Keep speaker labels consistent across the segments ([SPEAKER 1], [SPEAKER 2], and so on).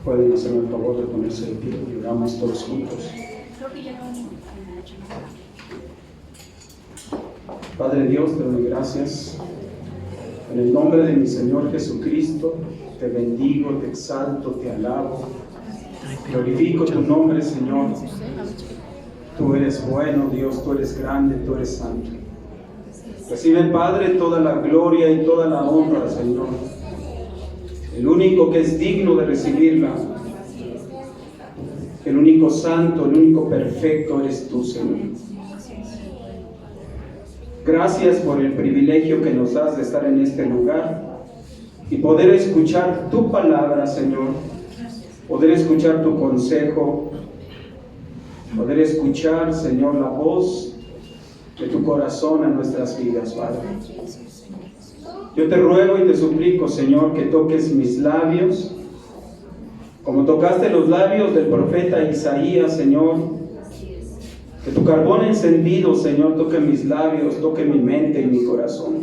[SPEAKER 1] Pueden hacerme el favor de ponerse de pie y oramos todos juntos. Padre Dios, te doy gracias. En el nombre de mi Señor Jesucristo, te bendigo, te exalto, te alabo. Glorifico tu nombre, Señor. Tú eres bueno, Dios, tú eres grande, tú eres santo. Recibe, Padre, toda la gloria y toda la honra, Señor. El único que es digno de recibirla, el único santo, el único perfecto eres tú, Señor. Gracias por el privilegio que nos das de estar en este lugar y poder escuchar tu palabra, Señor, poder escuchar tu consejo, poder escuchar, Señor, la voz de tu corazón a nuestras vidas, Padre. Yo te ruego y te suplico, Señor, que toques mis labios, como tocaste los labios del profeta Isaías, Señor. Que tu carbón encendido, Señor, toque mis labios, toque mi mente y mi corazón.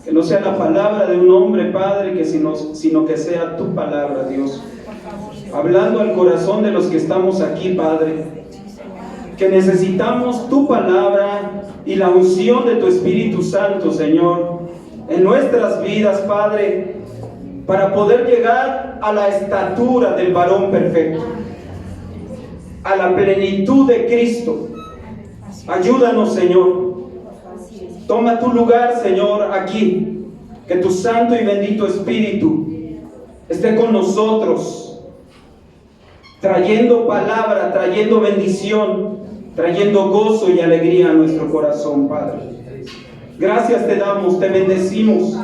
[SPEAKER 1] Que no sea la palabra de un hombre, Padre, sino que sea tu palabra, Dios. Hablando al corazón de los que estamos aquí, Padre. Que necesitamos tu palabra y la unción de tu Espíritu Santo, Señor, en nuestras vidas, Padre, para poder llegar a la estatura del varón perfecto, a la plenitud de Cristo. Ayúdanos, Señor. Toma tu lugar, Señor, aquí. Que tu santo y bendito Espíritu esté con nosotros, trayendo palabra, trayendo bendición, trayendo gozo y alegría a nuestro corazón, Padre. Gracias te damos, te bendecimos.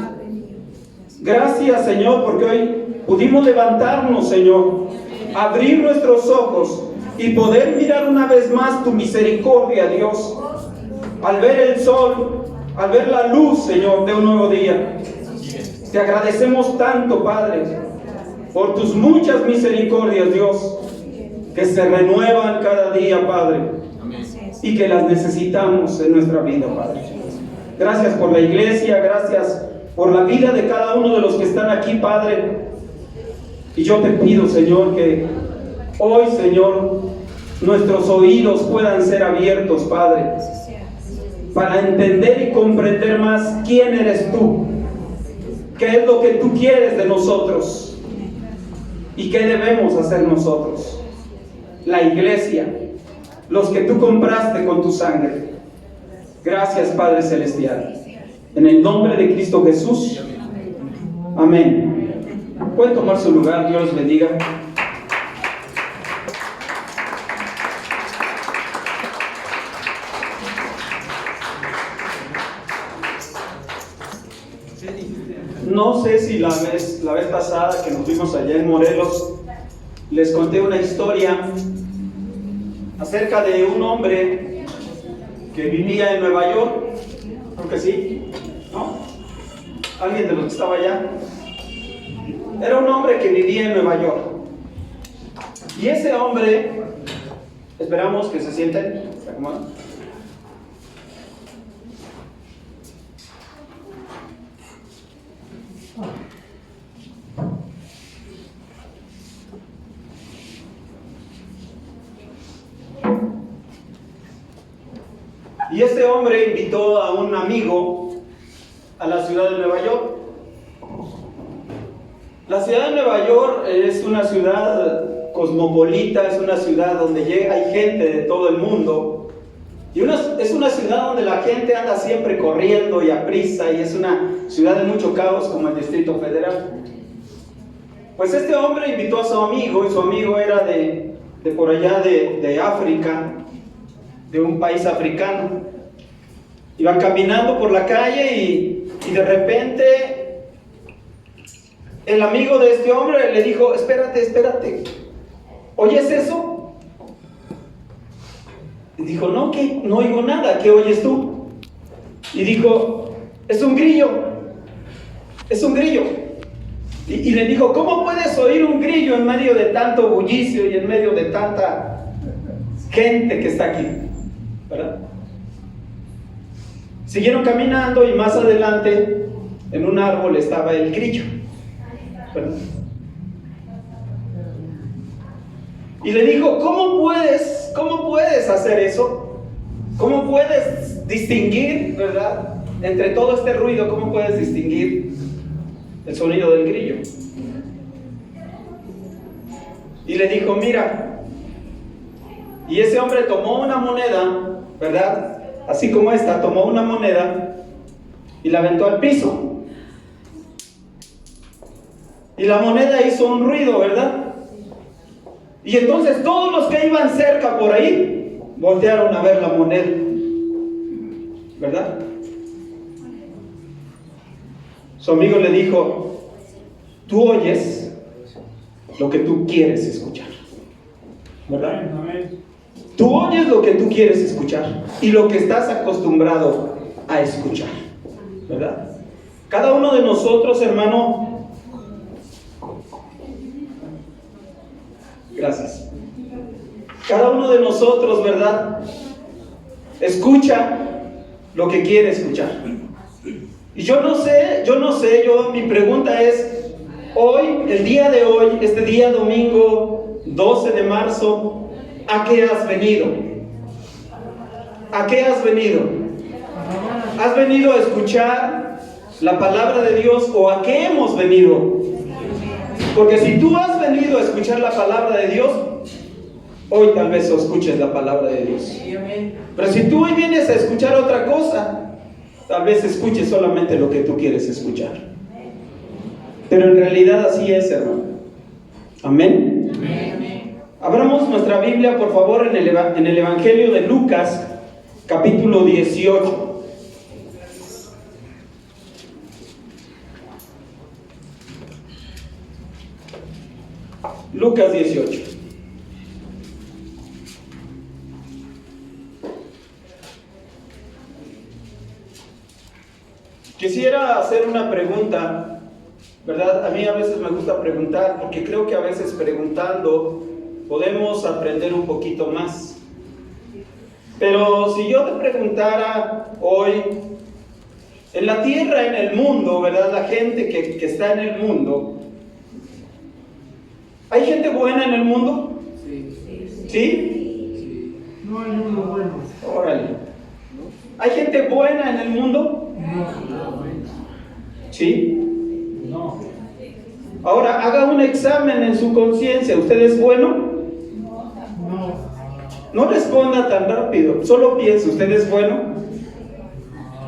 [SPEAKER 1] Gracias, Señor, porque hoy pudimos levantarnos, Señor, abrir nuestros ojos y poder mirar una vez más tu misericordia, Dios, al ver el sol, al ver la luz, Señor, de un nuevo día. Te agradecemos tanto, Padre, por tus muchas misericordias, Dios, que se renuevan cada día, Padre, y que las necesitamos en nuestra vida, Padre. Gracias por la iglesia, gracias por la vida de cada uno de los que están aquí, Padre. Y yo te pido, Señor, que hoy, Señor, nuestros oídos puedan ser abiertos, Padre, para entender y comprender más quién eres tú, qué es lo que tú quieres de nosotros y qué debemos hacer nosotros, la iglesia, los que tú compraste con tu sangre. Gracias, Padre Celestial. En el nombre de Cristo Jesús. Amén. Pueden tomar su lugar. Dios les bendiga. No sé si la vez pasada que nos vimos allá en Morelos, les conté una historia acerca de un hombre que vivía en Nueva York. Creo que sí, ¿no? ¿Alguien de los que estaba allá? Era un hombre que vivía en Nueva York. Y ese hombre, esperamos que se sienten, ¿se acomodan? Y este hombre invitó a un amigo a la ciudad de Nueva York. La ciudad de Nueva York es una ciudad cosmopolita, es una ciudad donde hay gente de todo el mundo. Y es una ciudad donde la gente anda siempre corriendo y a prisa, y es una ciudad de mucho caos como el Distrito Federal. Pues este hombre invitó a su amigo, y su amigo era de por allá de África, de un país africano. Iban caminando por la calle y de repente el amigo de este hombre le dijo: espérate, ¿oyes eso? Y dijo: no, ¿qué? No oigo nada, ¿qué oyes tú? Y dijo: es un grillo. Y le dijo: ¿cómo puedes oír un grillo en medio de tanto bullicio y en medio de tanta gente que está aquí? ¿Verdad? Siguieron caminando y más adelante en un árbol estaba el grillo, ¿verdad? Y le dijo, ¿cómo puedes hacer eso? ¿Cómo puedes distinguir, verdad? Entre todo este ruido, ¿cómo puedes distinguir el sonido del grillo? Y le dijo, mira. Y ese hombre tomó una moneda, ¿verdad? Así como esta, tomó una moneda y la aventó al piso. Y la moneda hizo un ruido, ¿verdad? Y entonces todos los que iban cerca por ahí voltearon a ver la moneda, ¿verdad? Su amigo le dijo, tú oyes lo que tú quieres escuchar, ¿verdad? Tú oyes lo que tú quieres escuchar y lo que estás acostumbrado a escuchar, ¿verdad? Cada uno de nosotros, hermano, gracias. Cada uno de nosotros, ¿verdad? Escucha lo que quiere escuchar. Y yo no sé, mi pregunta es, hoy, el día de hoy, este día domingo 12 de marzo, ¿a qué has venido? ¿A qué has venido? ¿Has venido a escuchar la palabra de Dios o a qué hemos venido? Porque si tú has venido a escuchar la palabra de Dios, hoy tal vez escuches la palabra de Dios. Pero si tú hoy vienes a escuchar otra cosa, tal vez escuches solamente lo que tú quieres escuchar. Pero en realidad así es, hermano. Amén. Abramos nuestra Biblia, por favor, en el Evangelio de Lucas, capítulo 18. Lucas 18. Quisiera hacer una pregunta, ¿verdad? A mí a veces me gusta preguntar, porque creo que a veces preguntando podemos aprender un poquito más. Pero si yo te preguntara hoy, en la tierra, en el mundo, ¿verdad? La gente que está en el mundo, ¿hay gente buena en el mundo? Sí. ¿Sí?
[SPEAKER 2] No hay uno bueno.
[SPEAKER 1] Órale. ¿Hay gente buena en el mundo?
[SPEAKER 2] No.
[SPEAKER 1] ¿Sí?
[SPEAKER 2] No.
[SPEAKER 1] Ahora, haga un examen en su conciencia. ¿Usted es bueno?
[SPEAKER 2] No.
[SPEAKER 1] No responda tan rápido. Solo piense, ¿usted es bueno?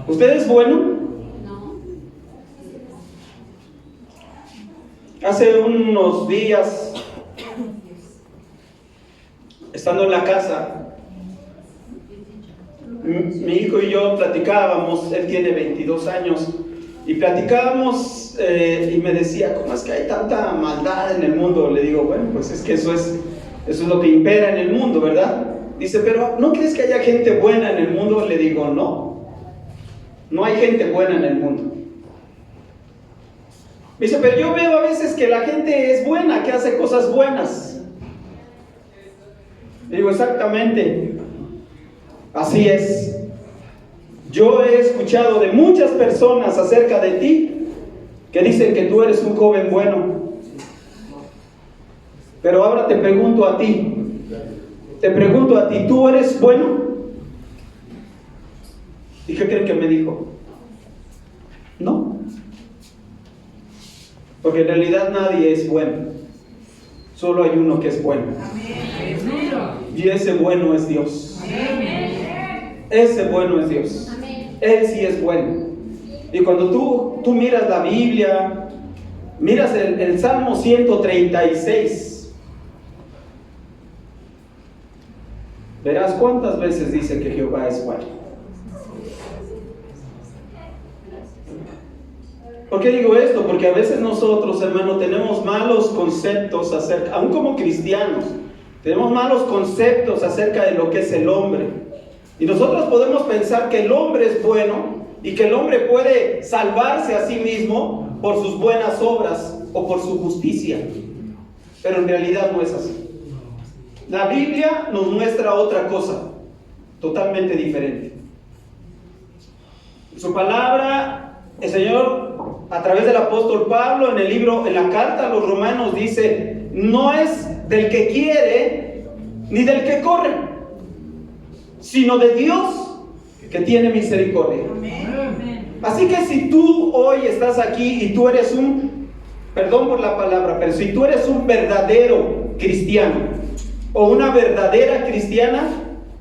[SPEAKER 1] ¿Usted es bueno? Hace unos días, estando en la casa, mi hijo y yo platicábamos. Él tiene 22 años, y platicábamos y me decía, ¿cómo es que hay tanta maldad en el mundo? Le digo, bueno, pues es que eso es lo que impera en el mundo, ¿verdad? Dice, pero ¿no crees que haya gente buena en el mundo? Le digo, no hay gente buena en el mundo. Dice, pero yo veo a veces que la gente es buena, que hace cosas buenas. Digo, exactamente, así es. Yo he escuchado de muchas personas acerca de ti que dicen que tú eres un joven bueno. Pero ahora te pregunto a ti, ¿tú eres bueno? ¿Y qué creen que me dijo? No. Porque en realidad nadie es bueno. Solo hay uno que es bueno. Y ese bueno es Dios. Ese bueno es Dios. Él sí es bueno. Y cuando tú miras la Biblia, miras el Salmo 136, verás cuántas veces dice que Jehová es bueno. ¿Por qué digo esto? Porque a veces nosotros, hermano, tenemos malos conceptos acerca, aún como cristianos, tenemos malos conceptos acerca de lo que es el hombre. Y nosotros podemos pensar que el hombre es bueno y que el hombre puede salvarse a sí mismo por sus buenas obras o por su justicia. Pero en realidad no es así. La Biblia nos muestra otra cosa, totalmente diferente. Su palabra, el Señor, a través del apóstol Pablo, en la carta a los Romanos dice, no es del que quiere ni del que corre, sino de Dios que tiene misericordia. Así que si tú hoy estás aquí y tú eres perdón por la palabra, pero si tú eres un verdadero cristiano o una verdadera cristiana,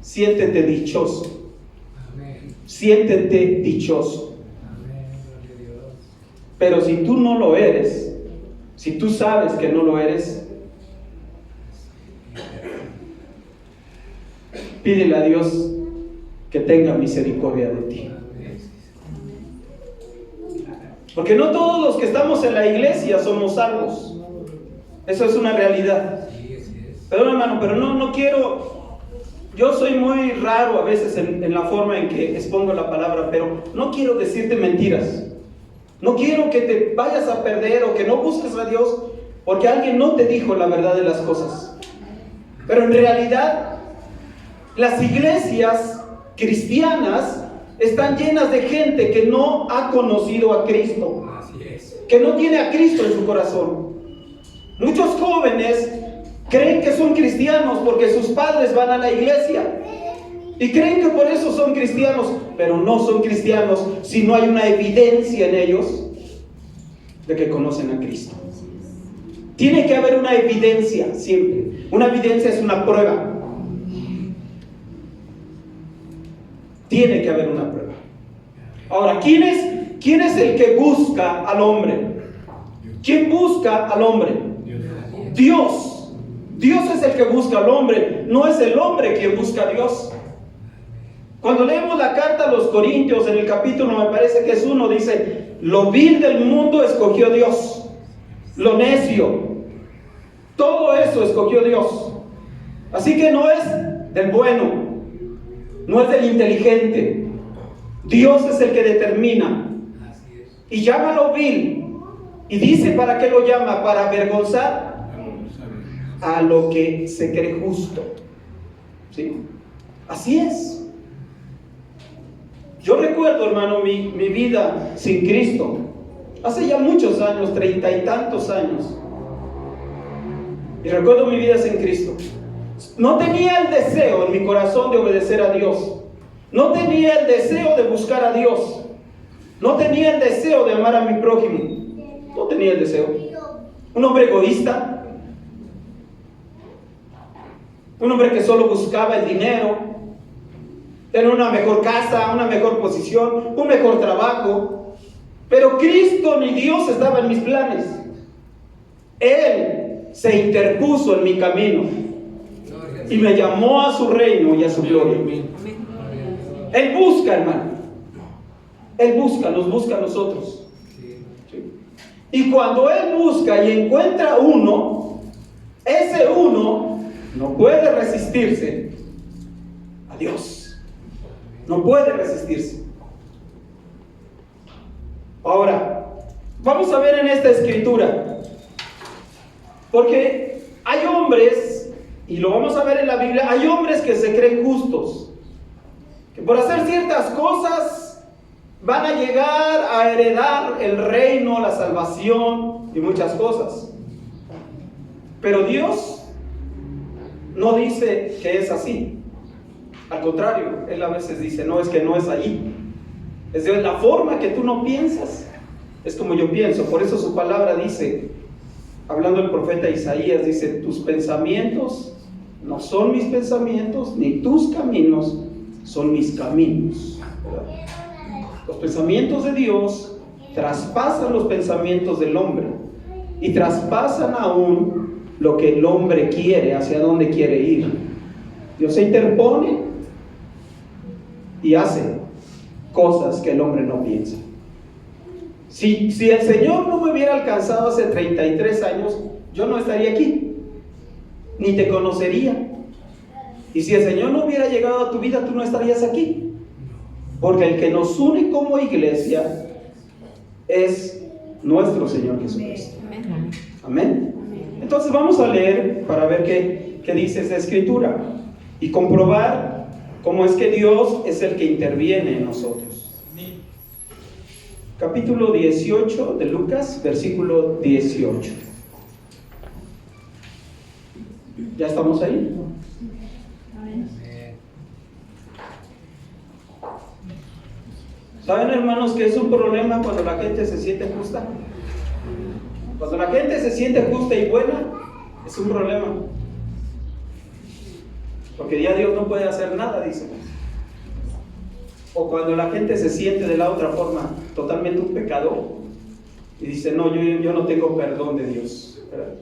[SPEAKER 1] siéntete dichoso. Siéntete dichoso. Pero si tú no lo eres, si tú sabes que no lo eres, pídele a Dios que tenga misericordia de ti. Porque no todos los que estamos en la iglesia somos salvos. Eso es una realidad. Perdón, hermano, pero no quiero. Yo soy muy raro a veces en la forma en que expongo la palabra, pero no quiero decirte mentiras. No quiero que te vayas a perder o que no busques a Dios porque alguien no te dijo la verdad de las cosas. Pero en realidad, las iglesias cristianas están llenas de gente que no ha conocido a Cristo, que no tiene a Cristo en su corazón. Muchos jóvenes creen que son cristianos porque sus padres van a la iglesia y creen que por eso son cristianos, pero no son cristianos si no hay una evidencia en ellos de que conocen a Cristo. Tiene que haber una evidencia siempre. Una evidencia es una prueba. Tiene que haber una prueba. Ahora, ¿quién es el que busca al hombre? ¿Quién busca al hombre? Dios. Dios es el que busca al hombre, no es el hombre quien busca a Dios. Cuando leemos la carta a los Corintios, en el capítulo, me parece que es 1, dice: lo vil del mundo escogió Dios, lo necio, todo eso escogió Dios. Así que no es del bueno, no es del inteligente. Dios es el que determina y llama lo vil, y dice para qué lo llama: para avergonzar a lo que se cree justo. ¿Sí? Así es. Yo recuerdo, hermano, mi vida sin Cristo. Hace ya muchos años, 30 y tantos años. Y recuerdo mi vida sin Cristo. No tenía el deseo en mi corazón de obedecer a Dios. No tenía el deseo de buscar a Dios. No tenía el deseo de amar a mi prójimo. No tenía el deseo. Un hombre egoísta. Un hombre que solo buscaba el dinero, tener una mejor casa, una mejor posición, un mejor trabajo. Pero Cristo ni Dios estaba en mis planes. Él se interpuso en mi camino y me llamó a su reino y a su gloria. Él busca, hermano. Él busca, nos busca a nosotros. Y cuando Él busca y encuentra uno, ese uno no puede resistirse a Dios. No puede resistirse. Ahora, vamos a ver en esta escritura, porque hay hombres, y lo vamos a ver en la Biblia, hay hombres que se creen justos, que por hacer ciertas cosas van a llegar a heredar el reino, la salvación y muchas cosas. Pero Dios no dice que es así. Al contrario, Él a veces dice: no, es que no es ahí. Es de la forma que tú no piensas, es como yo pienso. Por eso su palabra dice, hablando el profeta Isaías, dice: tus pensamientos no son mis pensamientos, ni tus caminos son mis caminos. ¿Verdad? Los pensamientos de Dios traspasan los pensamientos del hombre y traspasan aún lo que el hombre quiere, hacia dónde quiere ir. Dios se interpone y hace cosas que el hombre no piensa. Si el Señor no me hubiera alcanzado hace 33 años, yo no estaría aquí, ni te conocería. Y si el Señor no hubiera llegado a tu vida, tú no estarías aquí. Porque el que nos une como iglesia es nuestro Señor Jesucristo. Amén. Entonces vamos a leer para ver qué dice esta escritura y comprobar cómo es que Dios es el que interviene en nosotros. Capítulo 18 de Lucas, versículo 18. ¿Ya estamos ahí? ¿Saben, hermanos, que es un problema cuando la gente se siente justa? Cuando la gente se siente justa y buena, es un problema. Porque ya Dios no puede hacer nada, dice. O cuando la gente se siente de la otra forma, totalmente un pecador, y dice, no, yo no tengo perdón de Dios. ¿Verdad?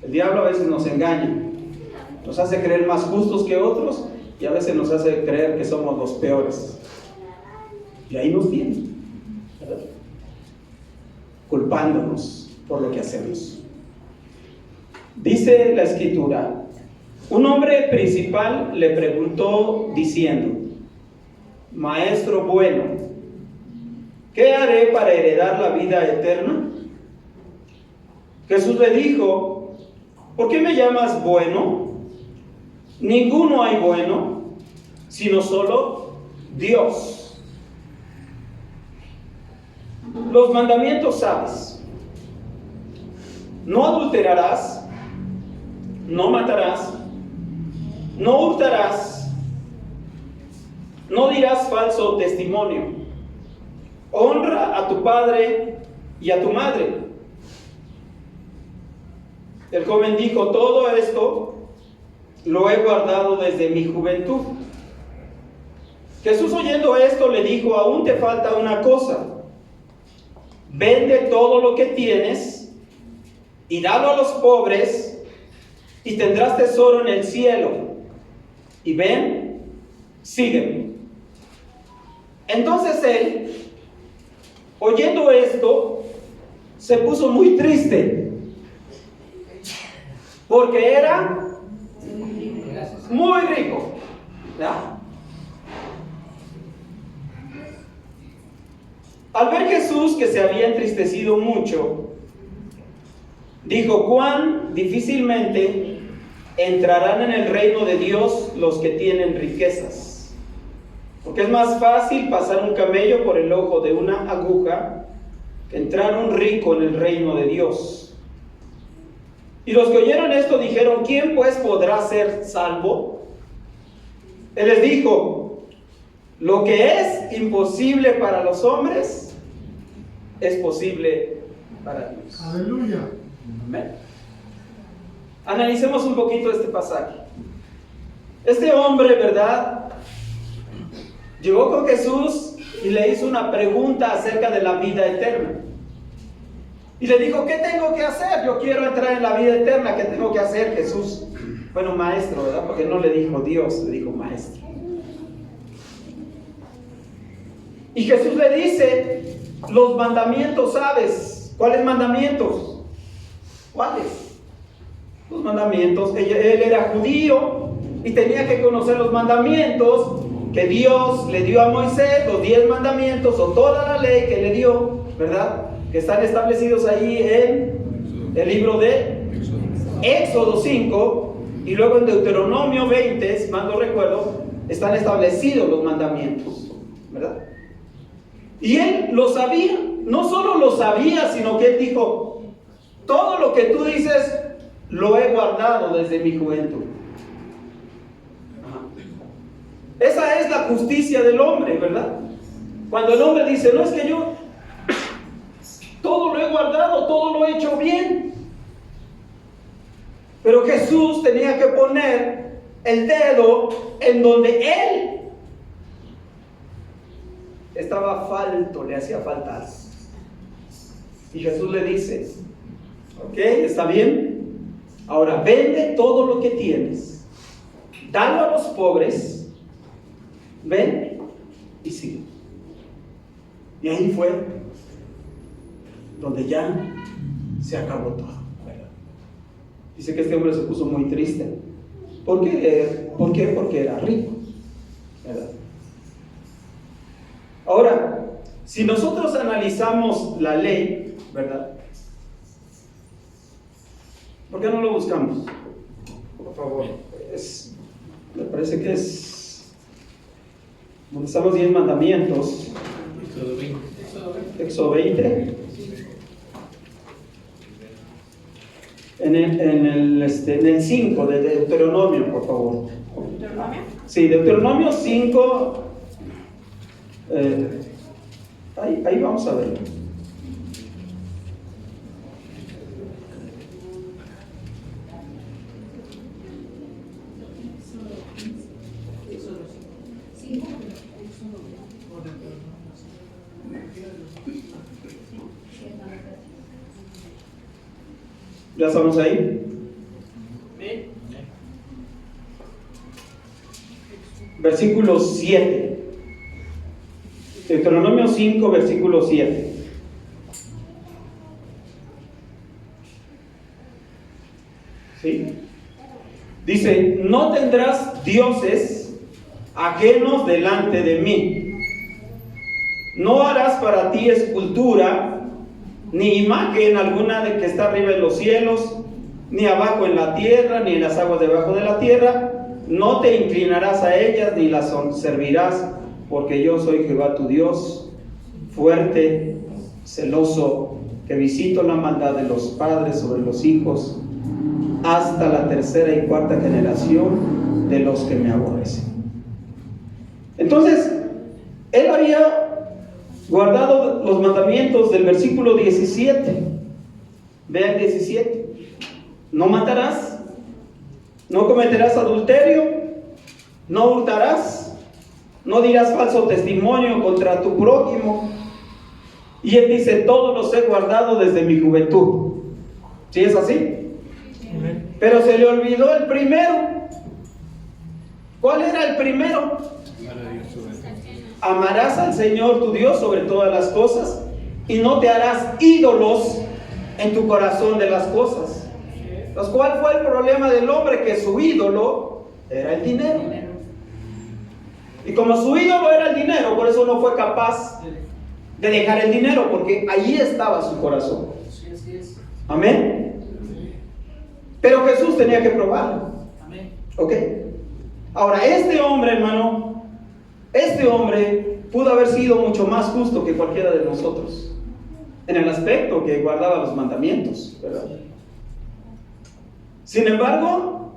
[SPEAKER 1] El diablo a veces nos engaña, nos hace creer más justos que otros, y a veces nos hace creer que somos los peores. Y ahí nos tiene, ¿verdad? Culpándonos por lo que hacemos. Dice la Escritura, un hombre principal le preguntó diciendo, Maestro bueno, ¿qué haré para heredar la vida eterna? Jesús le dijo, ¿por qué me llamas bueno? Ninguno hay bueno, sino solo Dios. Los mandamientos sabes: no adulterarás, no matarás, no hurtarás, no dirás falso testimonio, honra a tu padre y a tu madre. El joven dijo, todo esto lo he guardado desde mi juventud. Jesús, oyendo esto, le dijo, aún te falta una cosa. Vende todo lo que tienes y dalo a los pobres y tendrás tesoro en el cielo. Y ven, sígueme. Entonces él, oyendo esto, se puso muy triste, porque era muy rico. ¿Ya? Al ver Jesús que se había entristecido mucho, dijo, cuán difícilmente entrarán en el reino de Dios los que tienen riquezas. Porque es más fácil pasar un camello por el ojo de una aguja que entrar un rico en el reino de Dios. Y los que oyeron esto dijeron, ¿quién pues podrá ser salvo? Él les dijo, lo que es imposible para los hombres es posible para Dios.
[SPEAKER 2] Aleluya.
[SPEAKER 1] Amén. Analicemos un poquito este pasaje. Este hombre, ¿verdad?, llegó con Jesús y le hizo una pregunta acerca de la vida eterna. Y le dijo, ¿qué tengo que hacer? Yo quiero entrar en la vida eterna. ¿Qué tengo que hacer, Jesús? Bueno, maestro, ¿verdad? Porque no le dijo Dios, le dijo maestro. Y Jesús le dice, los mandamientos, ¿sabes? ¿Cuáles mandamientos? ¿Cuáles? Los mandamientos. Él era judío y tenía que conocer los mandamientos que Dios le dio a Moisés, los 10 mandamientos o toda la ley que le dio, ¿verdad? Que están establecidos ahí en el libro de Éxodo 5 y luego en Deuteronomio 20, si mal no recuerdo, están establecidos los mandamientos, ¿verdad? Y él lo sabía, no solo lo sabía, sino que él dijo, todo lo que tú dices lo he guardado desde mi juventud. Esa es la justicia del hombre, ¿verdad? Cuando el hombre dice, no, es que yo todo lo he guardado, todo lo he hecho bien. Pero Jesús tenía que poner el dedo en donde él estaba falto, le hacía falta. Y Jesús le dice, ok, está bien, ahora vende todo lo que tienes, dalo a los pobres, ven y sigue. Y ahí fue donde ya se acabó todo. Dice que este hombre se puso muy triste. ¿Por qué? Porque era rico, ¿verdad? Ahora, si nosotros analizamos la ley, ¿verdad? ¿Por qué no lo buscamos? Por favor. Me parece que es donde están los 10 mandamientos. Éxodo 20. En el 5 de Deuteronomio, por favor. ¿Deuteronomio? Sí, Deuteronomio 5, Ahí vamos a verlo. ¿Ya estamos ahí? Versículo 7. Deuteronomio 5, versículo 7. ¿Sí? Dice: no tendrás dioses ajenos delante de mí. No harás para ti escultura, ni imagen alguna de que está arriba en los cielos, ni abajo en la tierra, ni en las aguas debajo de la tierra. No te inclinarás a ellas, ni las servirás, porque yo soy Jehová tu Dios, fuerte, celoso, que visito la maldad de los padres sobre los hijos, hasta la tercera y cuarta generación de los que me aborrecen. Entonces, él había guardado los mandamientos del versículo 17. Vean 17. No matarás, no cometerás adulterio, no hurtarás, no dirás falso testimonio contra tu prójimo. Y él dice: todos los he guardado desde mi juventud. ¿Sí es así? Pero se le olvidó el primero. ¿Cuál era el primero? Amarás al Señor tu Dios sobre todas las cosas, y no te harás ídolos en tu corazón de las cosas. Pues, ¿cuál fue el problema del hombre? Que su ídolo era el dinero. Y como su ídolo era el dinero, por eso no fue capaz de dejar el dinero, porque allí estaba su corazón. Amén. Pero Jesús tenía que probarlo. Ok. Ahora, este hombre, hermano, este hombre pudo haber sido mucho más justo que cualquiera de nosotros, en el aspecto que guardaba los mandamientos, ¿verdad? Sin embargo,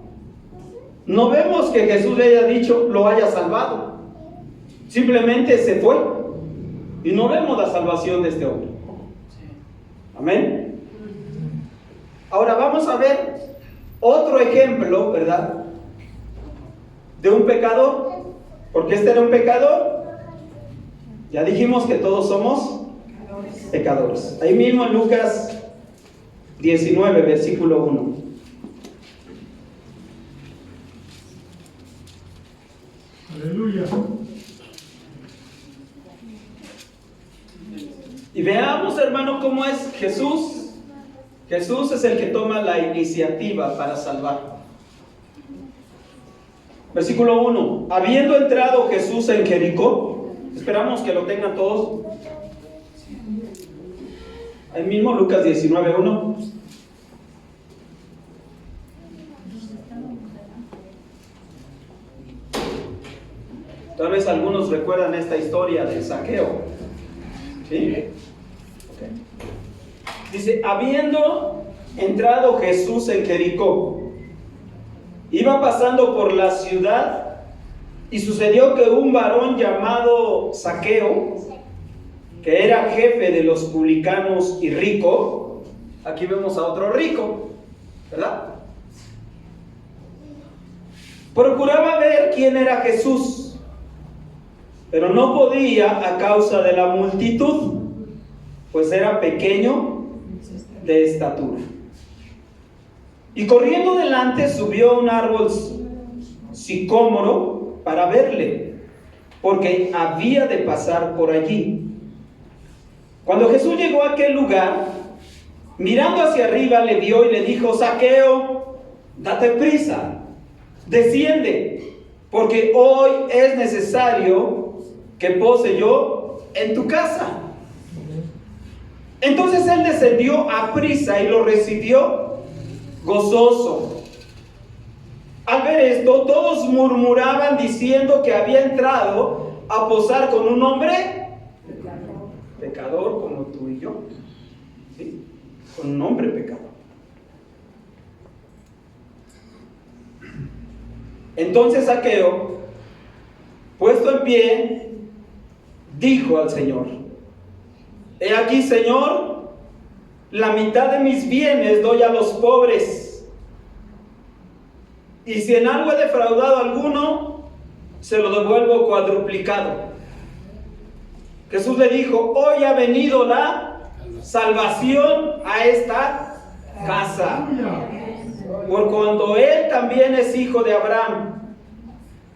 [SPEAKER 1] no vemos que Jesús le haya dicho, lo haya salvado. Simplemente se fue. Y no vemos la salvación de este hombre. Amén. Ahora vamos a ver otro ejemplo, ¿verdad?, de un pecador. Porque este era un pecador. Ya dijimos que todos somos pecadores. Ahí mismo en Lucas 19, versículo 1.
[SPEAKER 2] Aleluya.
[SPEAKER 1] Y veamos, hermano, cómo es Jesús. Jesús es el que toma la iniciativa para salvar. Versículo 1. Habiendo entrado Jesús en Jericó, esperamos que lo tengan todos. Ahí mismo Lucas 19, 1. Tal vez algunos recuerdan esta historia de Zaqueo. ¿Sí? Okay. Dice: habiendo entrado Jesús en Jericó, iba pasando por la ciudad, y sucedió que un varón llamado Zaqueo, que era jefe de los publicanos y rico, aquí vemos a otro rico, ¿verdad?, procuraba ver quién era Jesús, pero no podía a causa de la multitud, pues era pequeño de estatura. Y corriendo delante subió a un árbol sicómoro para verle, porque había de pasar por allí. Cuando Jesús llegó a aquel lugar, mirando hacia arriba, le vio y le dijo: Zaqueo, date prisa, desciende, porque hoy es necesario que pose yo en tu casa. Entonces él descendió a prisa y lo recibió gozoso. Al ver esto, todos murmuraban diciendo que había entrado a posar con un hombre pecador como tú y yo. ¿Sí? Con un hombre pecador. Entonces Zaqueo, puesto en pie, dijo al Señor: He aquí, Señor, la mitad de mis bienes doy a los pobres, y si en algo he defraudado a alguno, se lo devuelvo cuadruplicado. Jesús le dijo: hoy ha venido la salvación a esta casa, por cuanto él también es hijo de Abraham,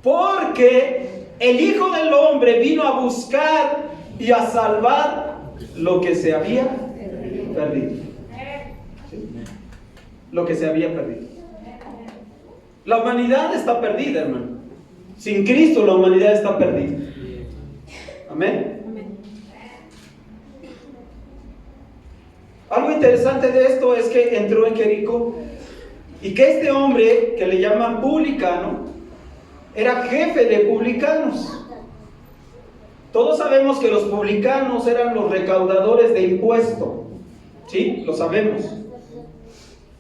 [SPEAKER 1] porque el Hijo del Hombre vino a buscar y a salvar lo que se había perdido. ¿Sí? Lo que se había perdido. La humanidad está perdida, hermano. Sin Cristo la humanidad está perdida. Amén. Algo interesante de esto es que entró en Jericó y que este hombre, que le llaman publicano, era jefe de publicanos. Todos sabemos que los publicanos eran los recaudadores de impuesto. ¿Sí? Lo sabemos.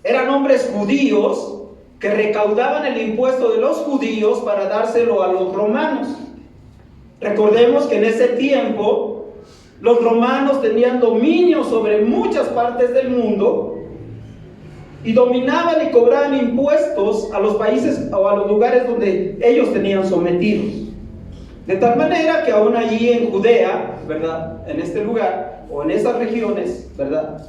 [SPEAKER 1] Eran hombres judíos que recaudaban el impuesto de los judíos para dárselo a los romanos. Recordemos que en ese tiempo los romanos tenían dominio sobre muchas partes del mundo y dominaban y cobraban impuestos a los países o a los lugares donde ellos tenían sometidos. De tal manera que aún allí en Judea, ¿verdad?, en este lugar o en esas regiones, ¿verdad?,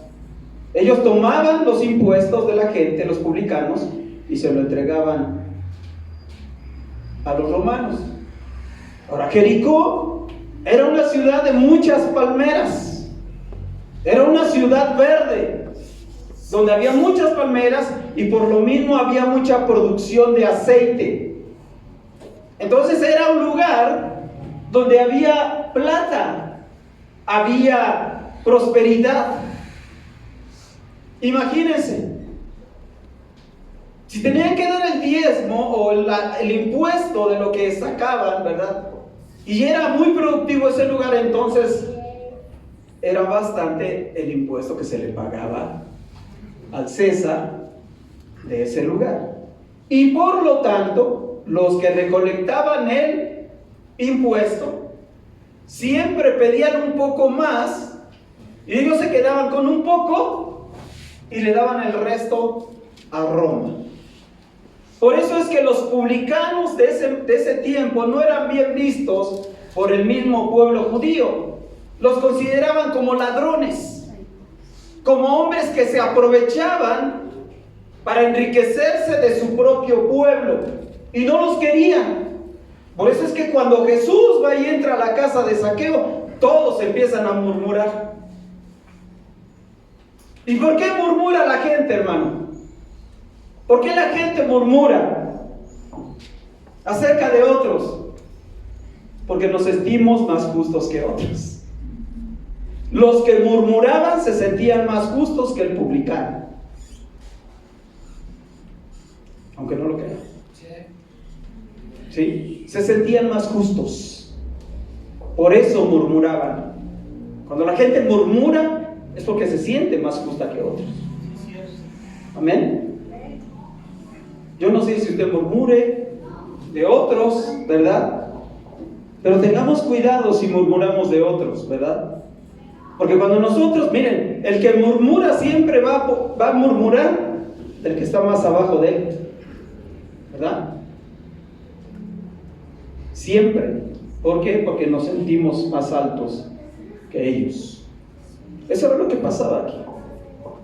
[SPEAKER 1] ellos tomaban los impuestos de la gente, los publicanos, y se lo entregaban a los romanos. Ahora, Jericó era una ciudad de muchas palmeras, era una ciudad verde, donde había muchas palmeras y por lo mismo había mucha producción de aceite. Entonces era un lugar donde había plata, había prosperidad. Imagínense, si tenían que dar el diezmo o el impuesto de lo que sacaban, ¿verdad?, y era muy productivo ese lugar, entonces era bastante el impuesto que se le pagaba al César de ese lugar. Y por lo tanto, los que recolectaban el impuesto siempre pedían un poco más, y ellos se quedaban con un poco y le daban el resto a Roma. Por eso es que los publicanos de ese tiempo no eran bien vistos por el mismo pueblo judío. Los consideraban como ladrones, como hombres que se aprovechaban para enriquecerse de su propio pueblo, y no los querían. Por eso es que cuando Jesús va y entra a la casa de Zaqueo, todos empiezan a murmurar. ¿Y por qué murmura la gente, hermano? ¿Por qué la gente murmura acerca de otros? Porque nos sentimos más justos que otros. Los que murmuraban se sentían más justos que el publicano, aunque no lo crean. ¿Sí? Se sentían más justos, por eso murmuraban. Cuando la gente murmura es porque se siente más justa que otros. Amén. Yo no sé si usted murmure de otros, ¿verdad? Pero tengamos cuidado si murmuramos de otros, ¿verdad? Porque cuando nosotros, miren, el que murmura siempre va a murmurar del que está más abajo de él, ¿verdad? Siempre. ¿Por qué? Porque nos sentimos más altos que ellos. Eso era lo que pasaba aquí.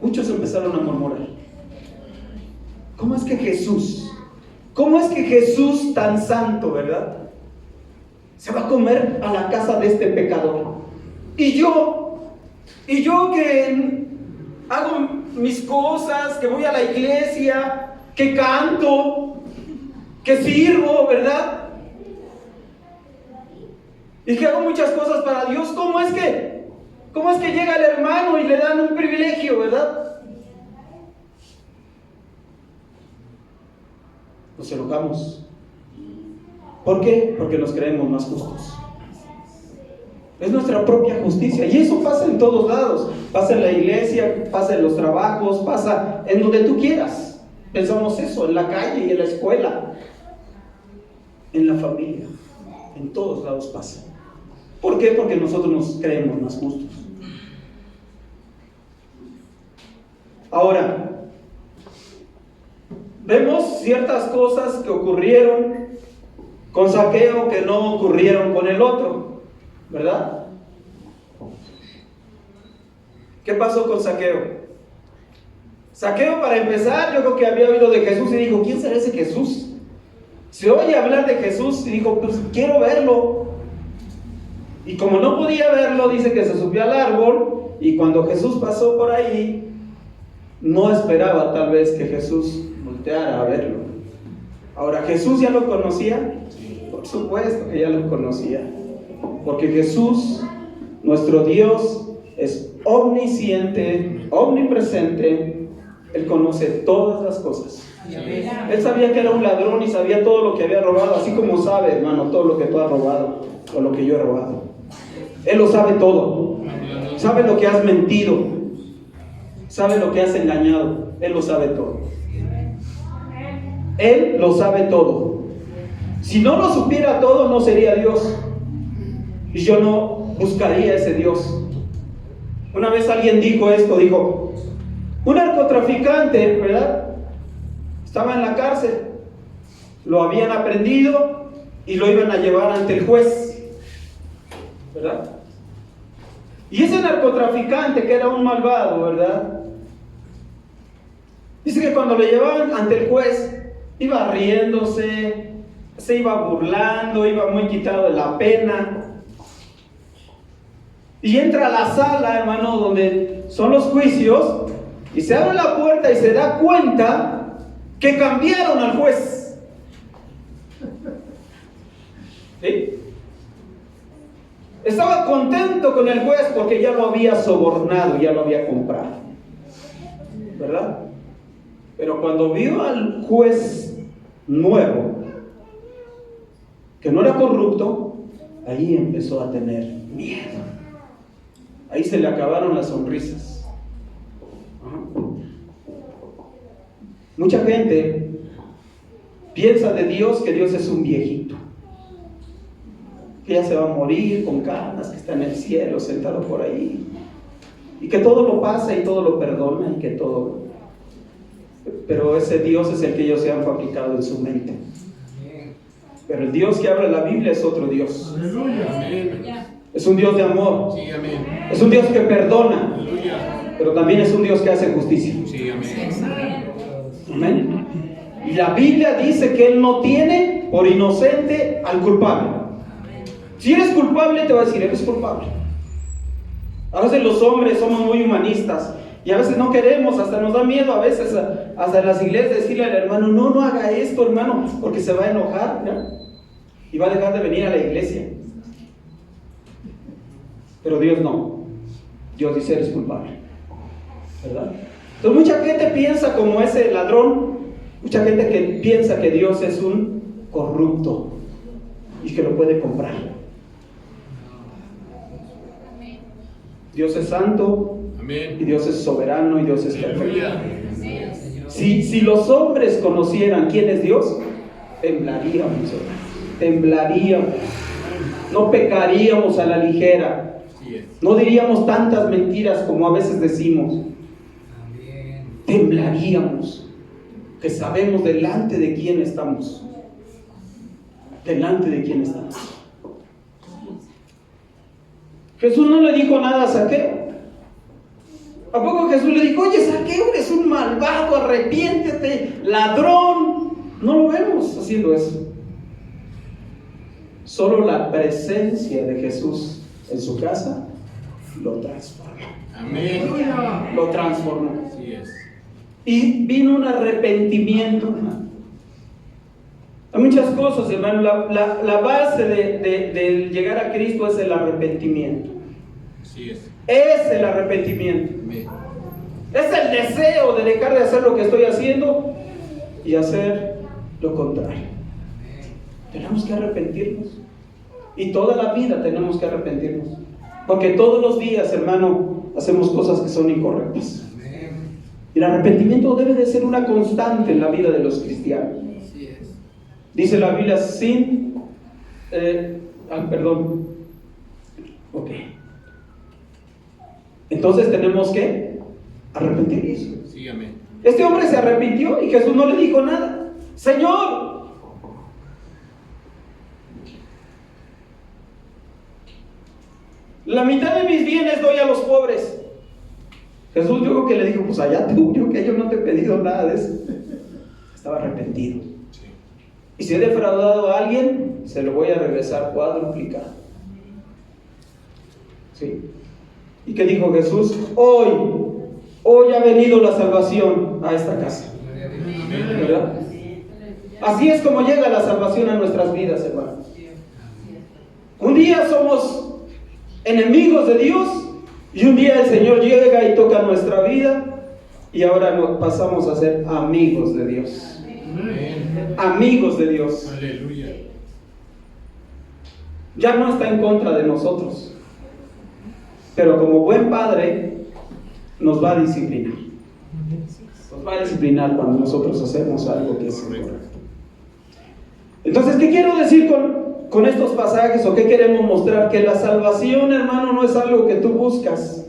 [SPEAKER 1] Muchos empezaron a murmurar. ¿Cómo es que Jesús tan santo, ¿verdad?, se va a comer a la casa de este pecador? Y yo que hago mis cosas, que voy a la iglesia, que canto, que sirvo, ¿verdad?, y que hago muchas cosas para Dios, ¿cómo es que llega el hermano y le dan un privilegio, ¿verdad? Nos enojamos. ¿Por qué? Porque nos creemos más justos. Es nuestra propia justicia, y eso pasa en todos lados. Pasa en la iglesia, pasa en los trabajos, pasa en donde tú quieras. Pensamos eso, en la calle y en la escuela, en la familia, en todos lados pasa. ¿Por qué? Porque nosotros nos creemos más justos. Ahora, vemos ciertas cosas que ocurrieron con Zaqueo que no ocurrieron con el otro, ¿verdad? ¿Qué pasó con Zaqueo? Zaqueo, para empezar, yo creo que había oído de Jesús y dijo, ¿quién será ese Jesús? Se oye hablar de Jesús y dijo, pues quiero verlo. Y como no podía verlo, dice que se subió al árbol, y cuando Jesús pasó por ahí, no esperaba tal vez que Jesús volteara a verlo. Ahora, ¿Jesús ya lo conocía? Por supuesto que ya lo conocía, porque Jesús, nuestro Dios, es omnisciente, omnipresente. Él conoce todas las cosas. Él sabía que era un ladrón y sabía todo lo que había robado, así como sabe, hermano, todo lo que tú has robado o lo que yo he robado. Él lo sabe todo. Sabe lo que has mentido, sabe lo que has engañado. Él lo sabe todo. Él lo sabe todo. Si no lo supiera todo, no sería Dios, y yo no buscaría a ese Dios. Una vez alguien dijo esto, dijo, un narcotraficante, ¿verdad?, estaba en la cárcel, lo habían aprendido y lo iban a llevar ante el juez, ¿verdad? Y ese narcotraficante, que era un malvado, ¿verdad?, dice que cuando lo llevaban ante el juez, iba riéndose, se iba burlando, iba muy quitado de la pena. Y entra a la sala, hermano, donde son los juicios, y se abre la puerta y se da cuenta que cambiaron al juez. ¿Sí? Estaba contento con el juez porque ya lo había sobornado, ya lo había comprado, ¿verdad? Pero cuando vio al juez nuevo, que no era corrupto, ahí empezó a tener miedo. Ahí se le acabaron las sonrisas. Mucha gente piensa de Dios que Dios es un viejito, que ya se va a morir con canas, que está en el cielo sentado por ahí, y que todo lo pasa y todo lo perdona y que todo. Pero ese Dios es el que ellos se han fabricado en su mente. Pero el Dios que habla la Biblia es otro Dios. Es un Dios de amor. Es un Dios que perdona. Pero también es un Dios que hace justicia. Amén. Y la Biblia dice que Él no tiene por inocente al culpable. Si eres culpable, te va a decir, eres culpable. A veces los hombres somos muy humanistas y a veces no queremos, hasta nos da miedo a veces hasta en las iglesias decirle al hermano, no haga esto, hermano, porque se va a enojar, ¿no? Y va a dejar de venir a la iglesia. Pero Dios no. Dios dice, eres culpable, ¿verdad? Entonces mucha gente piensa como ese ladrón, mucha gente que piensa que Dios es un corrupto y que lo puede comprar. Dios es santo. Amén. Y Dios es soberano y Dios es perfecto. Si los hombres conocieran quién es Dios, temblaríamos, temblaríamos. No pecaríamos a la ligera. No diríamos tantas mentiras como a veces decimos. Temblaríamos, que sabemos delante de quién estamos. Delante de quién estamos. Jesús no le dijo nada a Zaqueo. ¿A poco Jesús le dijo, oye, Zaqueo, eres un malvado, arrepiéntete, ladrón? No lo vemos haciendo eso. Solo la presencia de Jesús en su casa lo transformó. Amén. Lo transformó. Así es. Y vino un arrepentimiento, hermano. Hay muchas cosas, hermano. La base de llegar a Cristo es el arrepentimiento. Así es. Es el arrepentimiento. Amén. Es el deseo de dejar de hacer lo que estoy haciendo y hacer lo contrario. Tenemos que arrepentirnos. Y toda la vida tenemos que arrepentirnos. Porque todos los días, hermano, hacemos cosas que son incorrectas. Y el arrepentimiento debe de ser una constante en la vida de los cristianos. Dice la Biblia sin... perdón. Ok. Entonces tenemos que arrepentirnos. Sí, Este hombre se arrepintió y Jesús no le dijo nada. Señor, la mitad de mis bienes doy a los pobres. Jesús yo creo que le dijo, pues allá tú, yo no te he pedido nada de eso. Estaba arrepentido. Y si he defraudado a alguien, se lo voy a regresar cuadruplicado. ¿Sí? ¿Y qué dijo Jesús? Hoy ha venido la salvación a esta casa. ¿Verdad? Así es como llega la salvación a nuestras vidas, hermanos. Un día somos enemigos de Dios y un día el Señor llega y toca nuestra vida y ahora nos pasamos a ser amigos de Dios. Amigos de Dios.
[SPEAKER 2] Aleluya.
[SPEAKER 1] Ya no está en contra de nosotros, pero como buen padre nos va a disciplinar. Nos va a disciplinar cuando nosotros hacemos algo que es incorrecto. Entonces, ¿qué quiero decir con estos pasajes o qué queremos mostrar? Que la salvación, hermano, no es algo que tú buscas,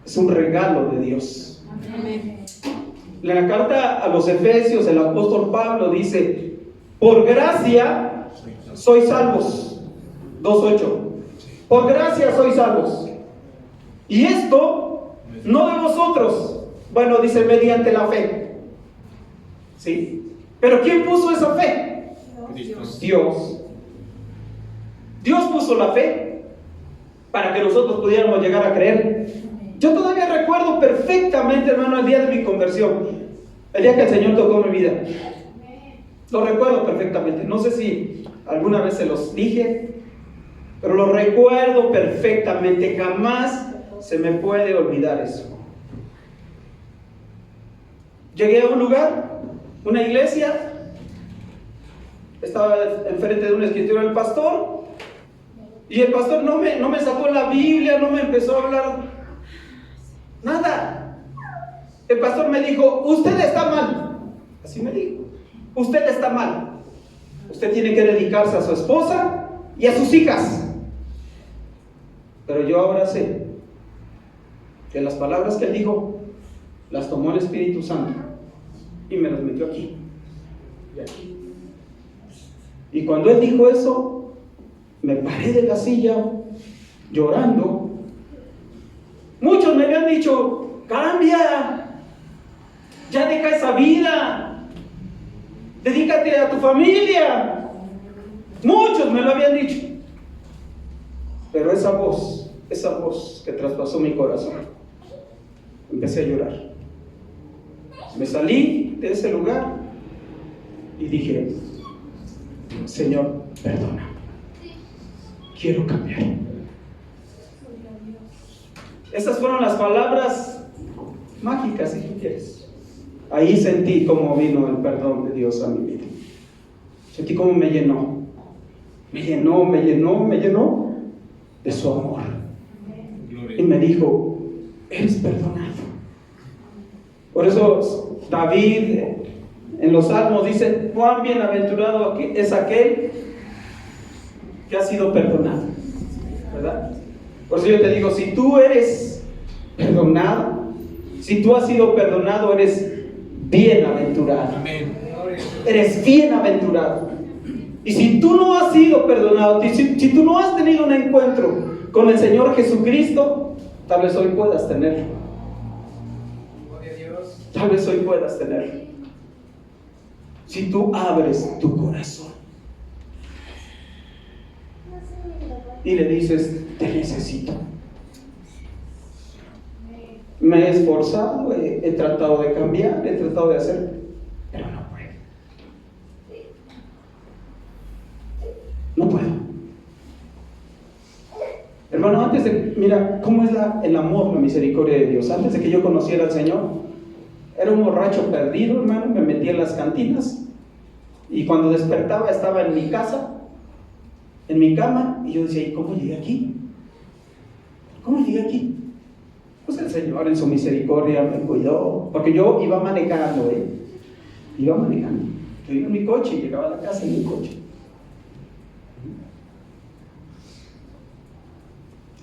[SPEAKER 1] es un regalo de Dios.
[SPEAKER 3] Amén.
[SPEAKER 1] En la carta a los Efesios, el apóstol Pablo dice: por gracia sois salvos. 2:8. Por gracia sois salvos. Y esto no de vosotros. Bueno, dice mediante la fe. ¿Sí? Pero ¿quién puso esa fe? Dios. Dios puso la fe para que nosotros pudiéramos llegar a creer. Yo todavía recuerdo perfectamente, hermano, el día de mi conversión, el día que el Señor tocó mi vida. Lo recuerdo perfectamente. No sé si alguna vez se los dije, pero lo recuerdo perfectamente. Jamás se me puede olvidar eso. Llegué a un lugar, una iglesia. Estaba enfrente de un escritorio del pastor y el pastor no me sacó la Biblia, no me empezó a hablar nada. El pastor me dijo: usted está mal. Así me dijo: usted está mal. Usted tiene que dedicarse a su esposa y a sus hijas. Pero yo ahora sé que las palabras que él dijo las tomó el Espíritu Santo y me las metió aquí y aquí. Y cuando él dijo eso, me paré de la silla llorando. Muchos me habían dicho: cambia, ya deja esa vida, dedícate a tu familia. Muchos me lo habían dicho. Pero esa voz que traspasó mi corazón, empecé a llorar. Me salí de ese lugar y dije: Señor, perdona, quiero cambiar. Esas fueron las palabras mágicas, si tú quieres. Ahí sentí cómo vino el perdón de Dios a mi vida. Sentí cómo me llenó de su amor. Y me dijo: eres perdonado. Por eso David en los Salmos dice: cuán bienaventurado es aquel que ha sido perdonado, ¿verdad? Por eso yo te digo, si tú eres perdonado, si tú has sido perdonado, eres bienaventurado.
[SPEAKER 2] Amén.
[SPEAKER 1] Eres bienaventurado. Y si tú no has sido perdonado, si tú no has tenido un encuentro con el Señor Jesucristo, tal vez hoy puedas tenerlo. Tal vez hoy puedas tenerlo. Si tú abres tu corazón y le dices: te necesito. Me he esforzado, he tratado de cambiar, he tratado de hacer, pero no puedo. No puedo. Hermano, mira cómo es el amor, la misericordia de Dios. Antes de que yo conociera al Señor, era un borracho perdido, hermano. Me metía en las cantinas y cuando despertaba estaba en mi casa, en mi cama, y yo decía: ¿y cómo llegué aquí? ¿Cómo llegué aquí? Pues el Señor en su misericordia me cuidó, porque yo iba manejando, iba manejando. Yo iba en mi coche y llegaba a la casa en mi coche.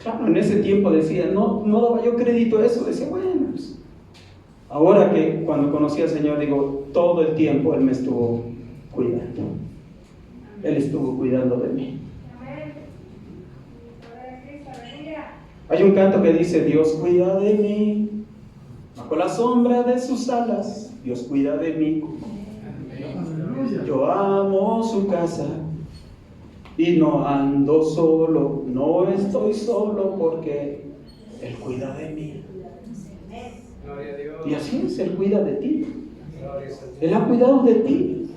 [SPEAKER 1] Claro, en ese tiempo decía, no daba yo crédito a eso. Decía, bueno, pues, Ahora que cuando conocí al Señor, digo, todo el tiempo Él me estuvo cuidando. Él estuvo cuidando de mí. Hay un canto que dice: Dios cuida de mí, bajo la sombra de sus alas, Dios cuida de mí. Yo amo su casa y no ando solo, no estoy solo porque Él cuida de mí. Y así es, Él cuida de ti. Él ha cuidado de ti.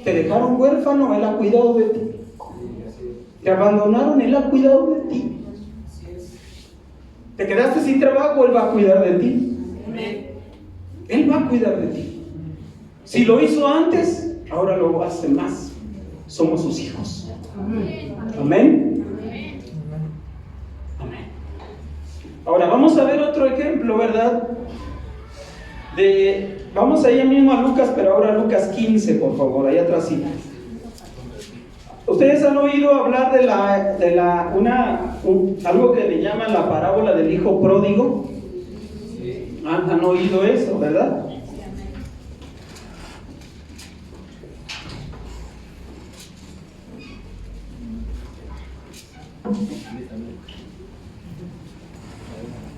[SPEAKER 1] Te dejaron huérfano, Él ha cuidado de ti. Te abandonaron, Él ha cuidado de ti. Te quedaste sin trabajo, Él va a cuidar de ti. Él va a cuidar de ti. Si lo hizo antes, ahora lo hace más. Somos sus hijos. Amén. Amén. Ahora vamos a ver otro ejemplo, ¿verdad? Vamos allá mismo a Lucas, pero ahora a Lucas 15, por favor, allá atrás. Ustedes han oído hablar de algo que le llaman la parábola del hijo pródigo. ¿Han oído eso, verdad?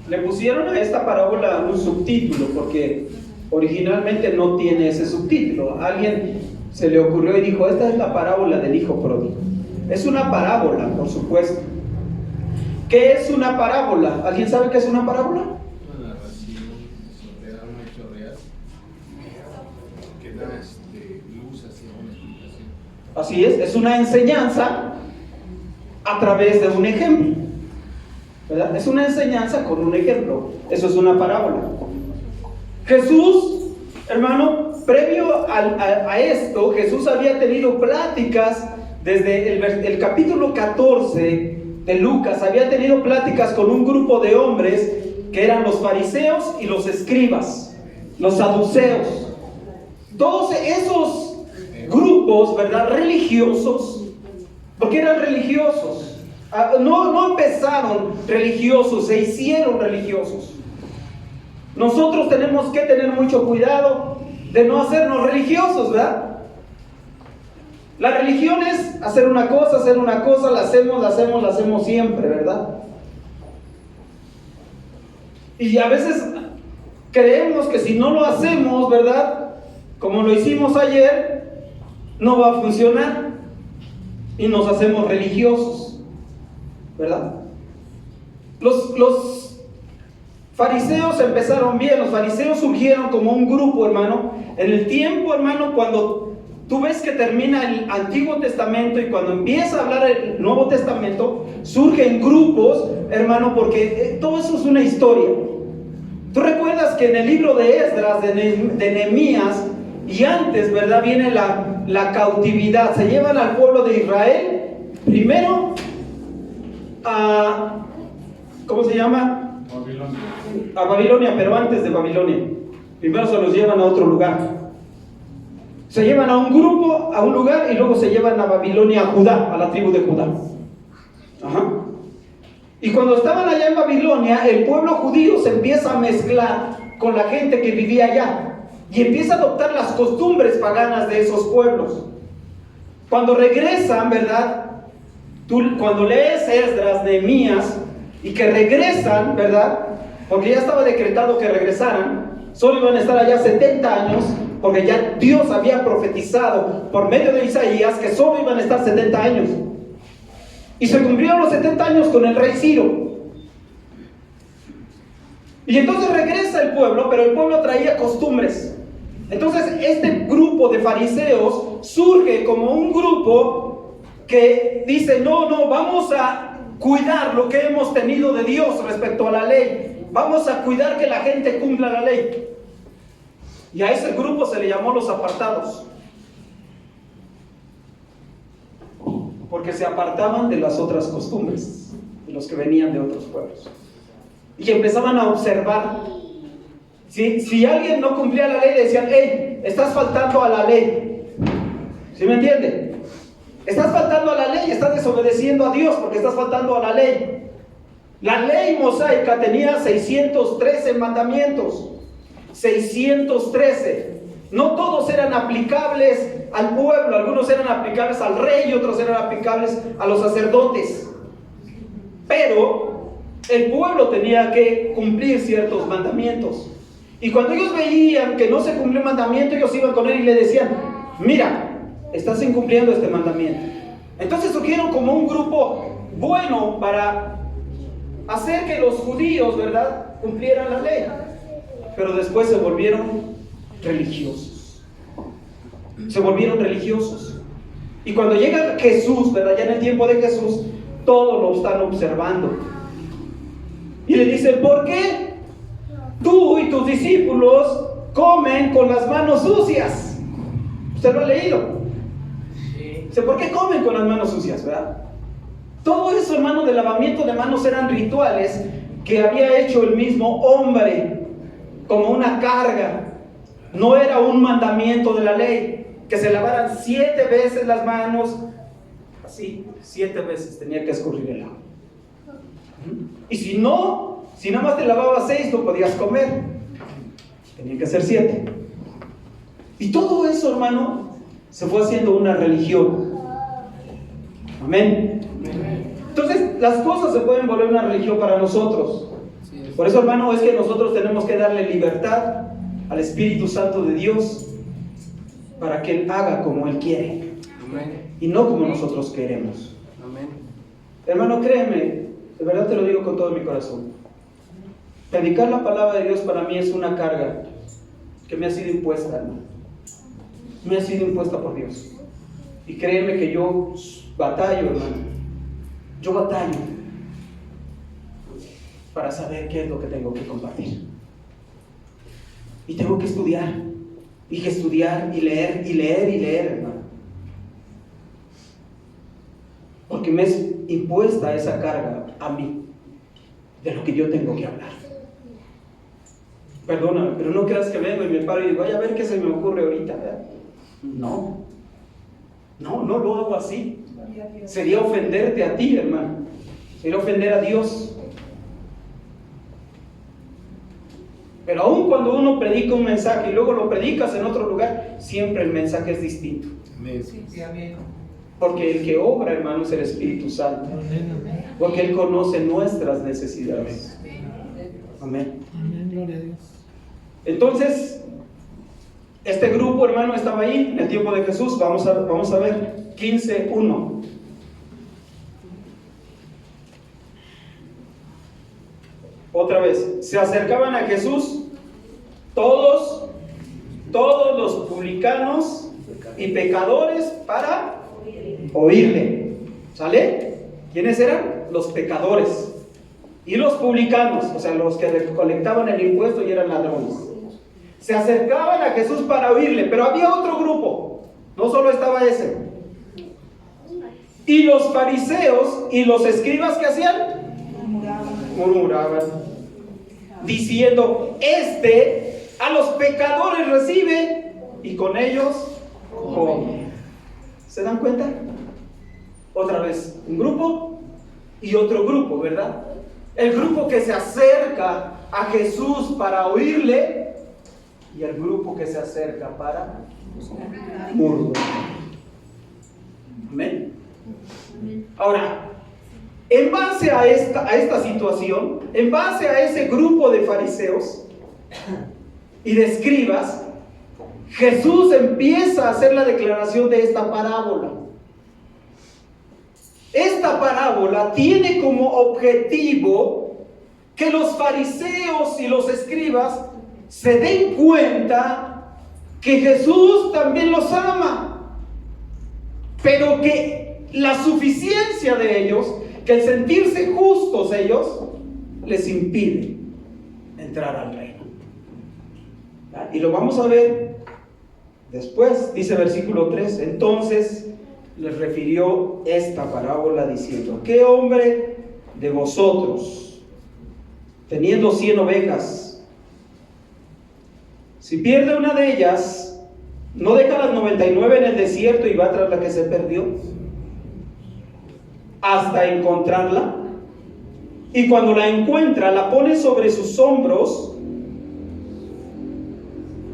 [SPEAKER 1] Le pusieron a esta parábola un subtítulo porque originalmente no tiene ese subtítulo. Alguien se le ocurrió y dijo: esta es la parábola del hijo pródigo. Es una parábola, por supuesto. ¿Qué es una parábola? ¿Alguien sabe qué es una parábola?
[SPEAKER 3] Una narración sobre un hecho real que da luz hacia una explicación.
[SPEAKER 1] Así es una enseñanza a través de un ejemplo, ¿verdad? Es una enseñanza con un ejemplo. Eso es una parábola. Jesús, hermano, previo a esto, Jesús había tenido pláticas desde el capítulo 14 de Lucas. Había tenido pláticas con un grupo de hombres que eran los fariseos y los escribas, los saduceos. Todos esos grupos, ¿verdad?, religiosos, porque eran religiosos. No empezaron religiosos, se hicieron religiosos. Nosotros tenemos que tener mucho cuidado de no hacernos religiosos, ¿verdad? La religión es hacer una cosa, la hacemos siempre, ¿verdad? Y a veces creemos que si no lo hacemos, ¿verdad?, como lo hicimos ayer, no va a funcionar. Y nos hacemos religiosos, ¿verdad? Los fariseos empezaron bien. Los fariseos surgieron como un grupo, hermano. En el tiempo, hermano, cuando tú ves que termina el Antiguo Testamento y cuando empieza a hablar el Nuevo Testamento, surgen grupos, hermano, porque todo eso es una historia. Tú recuerdas que en el libro de Esdras, de Nehemías y antes, ¿verdad?, viene la cautividad. Se llevan al pueblo de Israel primero a, ¿cómo se llama?
[SPEAKER 2] Babilonia.
[SPEAKER 1] A Babilonia, pero antes de Babilonia. Primero se los llevan a otro lugar. Se llevan a un grupo, a un lugar, y luego se llevan a Babilonia, a Judá, a la tribu de Judá. Ajá. Y cuando estaban allá en Babilonia, el pueblo judío se empieza a mezclar con la gente que vivía allá y empieza a adoptar las costumbres paganas de esos pueblos. Cuando regresan, ¿verdad?, tú cuando lees Esdras, Nehemías, y que regresan, ¿verdad?, porque ya estaba decretado que regresaran, solo iban a estar allá 70 años, porque ya Dios había profetizado por medio de Isaías que solo iban a estar 70 años. Y se cumplieron los 70 años con el rey Ciro. Y entonces regresa el pueblo, pero el pueblo traía costumbres. Entonces este grupo de fariseos surge como un grupo que dice: no, vamos a cuidar lo que hemos tenido de Dios respecto a la ley. Vamos a cuidar que la gente cumpla la ley. Y a ese grupo se le llamó los apartados, porque se apartaban de las otras costumbres, de los que venían de otros pueblos. Y empezaban a observar. Si alguien no cumplía la ley, decían: hey, estás faltando a la ley. ¿Sí me entiende? Estás faltando a la ley, estás desobedeciendo a Dios porque estás faltando a la ley. La ley mosaica tenía 613 mandamientos. 613. No todos eran aplicables al pueblo, algunos eran aplicables al rey y otros eran aplicables a los sacerdotes. Pero el pueblo tenía que cumplir ciertos mandamientos. Y cuando ellos veían que no se cumplía el mandamiento, ellos iban con él y le decían: mira, estás incumpliendo este mandamiento. Entonces surgieron como un grupo bueno para hacer que los judíos, ¿verdad?, cumplieran la ley. Pero después se volvieron religiosos. Se volvieron religiosos. Y cuando llega Jesús, ¿verdad?, ya en el tiempo de Jesús, todos lo están observando. Y le dicen: ¿por qué tú y tus discípulos comen con las manos sucias? ¿Usted lo ha leído? Dice: ¿por qué comen con las manos sucias, verdad? Todo eso, hermano, de lavamiento de manos eran rituales que había hecho el mismo hombre como una carga. No era un mandamiento de la ley, que se lavaran 7 veces las manos. Así, 7 veces tenía que escurrir el agua. Y si nada más te lavabas 6, no podías comer. Tenían que ser 7. Y todo eso, hermano, se fue haciendo una religión. Amén. Entonces, las cosas se pueden volver una religión para nosotros. Por eso, hermano, es que nosotros tenemos que darle libertad al Espíritu Santo de Dios para que Él haga como Él quiere. Amén. Y no como nosotros queremos. Amén. Hermano, créeme, de verdad te lo digo con todo mi corazón. Predicar la palabra de Dios para mí es una carga que me ha sido impuesta, hermano. Me ha sido impuesta por Dios. Y créeme que yo batallo, hermano. Yo batallo para saber qué es lo que tengo que compartir. Y tengo que estudiar. Y que estudiar y leer y leer y leer, hermano. Porque me es impuesta esa carga a mí, de lo que yo tengo que hablar. Perdóname, pero no creas que vengo y me paro y digo: vaya a ver qué se me ocurre ahorita, ¿verdad? No lo hago así. Sería ofenderte a ti, hermano. Sería ofender a Dios. Pero aun cuando uno predica un mensaje y luego lo predicas en otro lugar, siempre el mensaje es distinto. Amén. Porque el que obra, hermano, es el Espíritu Santo. Porque Él conoce nuestras necesidades. Amén.
[SPEAKER 2] Gloria a Dios.
[SPEAKER 1] Entonces, este grupo, hermano, estaba ahí en el tiempo de Jesús. Vamos a ver 15:1. Otra vez, se acercaban a Jesús todos los publicanos y pecadores para oírle. ¿Sale? ¿Quiénes eran? Los pecadores y los publicanos, o sea, los que recolectaban el impuesto y eran ladrones. Se acercaban a Jesús para oírle, pero había otro grupo, no solo estaba ese. Y los fariseos y los escribas, ¿qué hacían? Murmuraban, diciendo: a los pecadores recibe y con ellos come. ¿Se dan cuenta? Otra vez, un grupo y otro grupo, ¿verdad? El grupo que se acerca a Jesús para oírle y el grupo que se acerca para murmurar. Amén. Ahora, en base a esta situación, en base a ese grupo de fariseos y de escribas, Jesús empieza a hacer la declaración de esta parábola. Esta parábola tiene como objetivo que los fariseos y los escribas se den cuenta que Jesús también los ama, pero que la suficiencia de ellos, que el sentirse justos ellos, les impide entrar al reino. Y lo vamos a ver después. Dice versículo 3: entonces les refirió esta parábola diciendo: ¿qué hombre de vosotros, teniendo 100 ovejas, si pierde una de ellas, no deja las 99 en el desierto y va tras la que se perdió hasta encontrarla? Y cuando la encuentra, la pone sobre sus hombros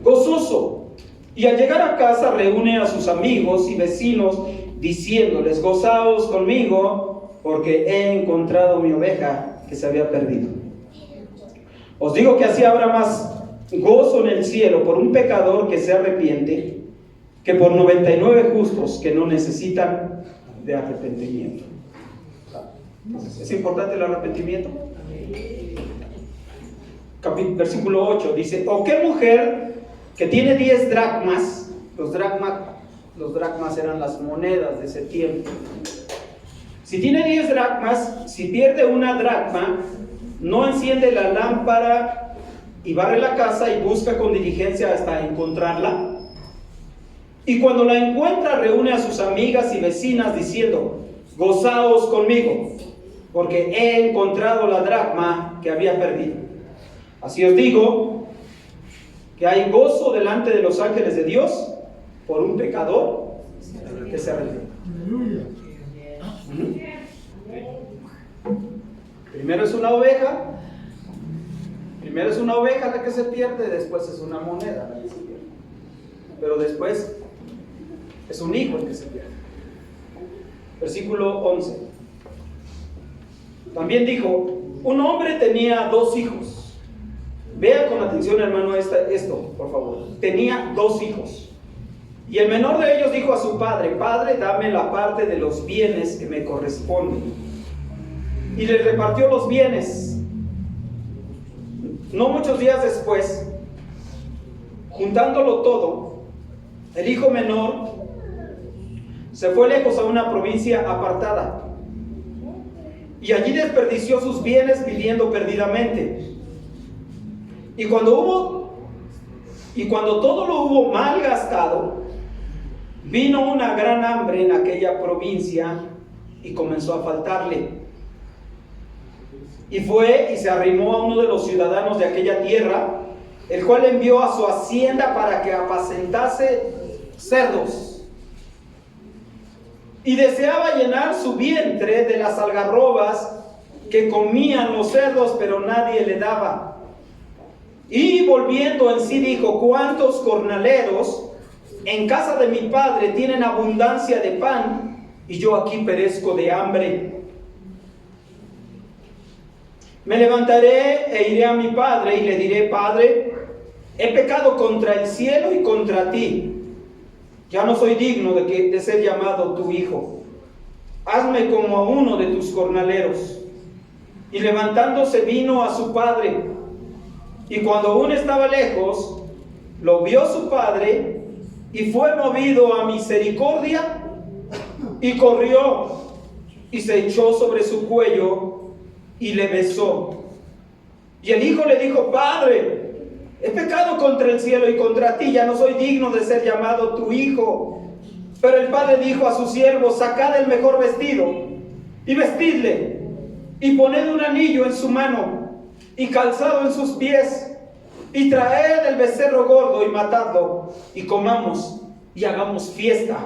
[SPEAKER 1] gozoso. Y al llegar a casa reúne a sus amigos y vecinos, diciéndoles: gozaos conmigo, porque he encontrado mi oveja que se había perdido. Os digo que así habrá más gozo en el cielo por un pecador que se arrepiente, que por 99 justos que no necesitan de arrepentimiento. ¿Es importante el arrepentimiento? Versículo 8 dice: ¿o qué mujer que tiene 10 dracmas? Los dracmas eran las monedas de ese tiempo. Si tiene 10 dracmas, si pierde una dracma, no enciende la lámpara y barre la casa y busca con diligencia hasta encontrarla. Y cuando la encuentra, reúne a sus amigas y vecinas diciendo: gozaos conmigo, porque he encontrado la dracma que había perdido. Así os digo que hay gozo delante de los ángeles de Dios por un pecador que se arrepiente. Primero es una oveja la que se pierde, después es una moneda la que se pierde, pero después es un hijo el que se pierde. Versículo 11. También dijo: un hombre tenía 2 hijos. Vea con atención, hermano, esto, por favor. Tenía 2 hijos. Y el menor de ellos dijo a su padre: Padre, dame la parte de los bienes que me corresponden. Y le repartió los bienes. No muchos días después, juntándolo todo, el hijo menor se fue lejos a una provincia apartada, y allí desperdició sus bienes viviendo perdidamente. Y cuando todo lo hubo mal gastado, vino una gran hambre en aquella provincia y comenzó a faltarle. Y fue y se arrimó a uno de los ciudadanos de aquella tierra, el cual envió a su hacienda para que apacentase cerdos. Y deseaba llenar su vientre de las algarrobas que comían los cerdos, pero nadie le daba. Y volviendo en sí dijo: ¿cuántos jornaleros en casa de mi padre tienen abundancia de pan, y yo aquí perezco de hambre? Me levantaré e iré a mi padre y le diré: Padre, he pecado contra el cielo y contra ti. Ya no soy digno de ser llamado tu hijo. Hazme como a uno de tus jornaleros. Y levantándose vino a su padre. Y cuando aún estaba lejos, lo vio su padre y fue movido a misericordia y corrió y se echó sobre su cuello y le besó. Y el hijo le dijo: Padre, he pecado contra el cielo y contra ti, ya no soy digno de ser llamado tu hijo. Pero el padre dijo a sus siervos: sacad el mejor vestido y vestidle, y poned un anillo en su mano y calzado en sus pies, y traed el becerro gordo y matadlo, y comamos y hagamos fiesta,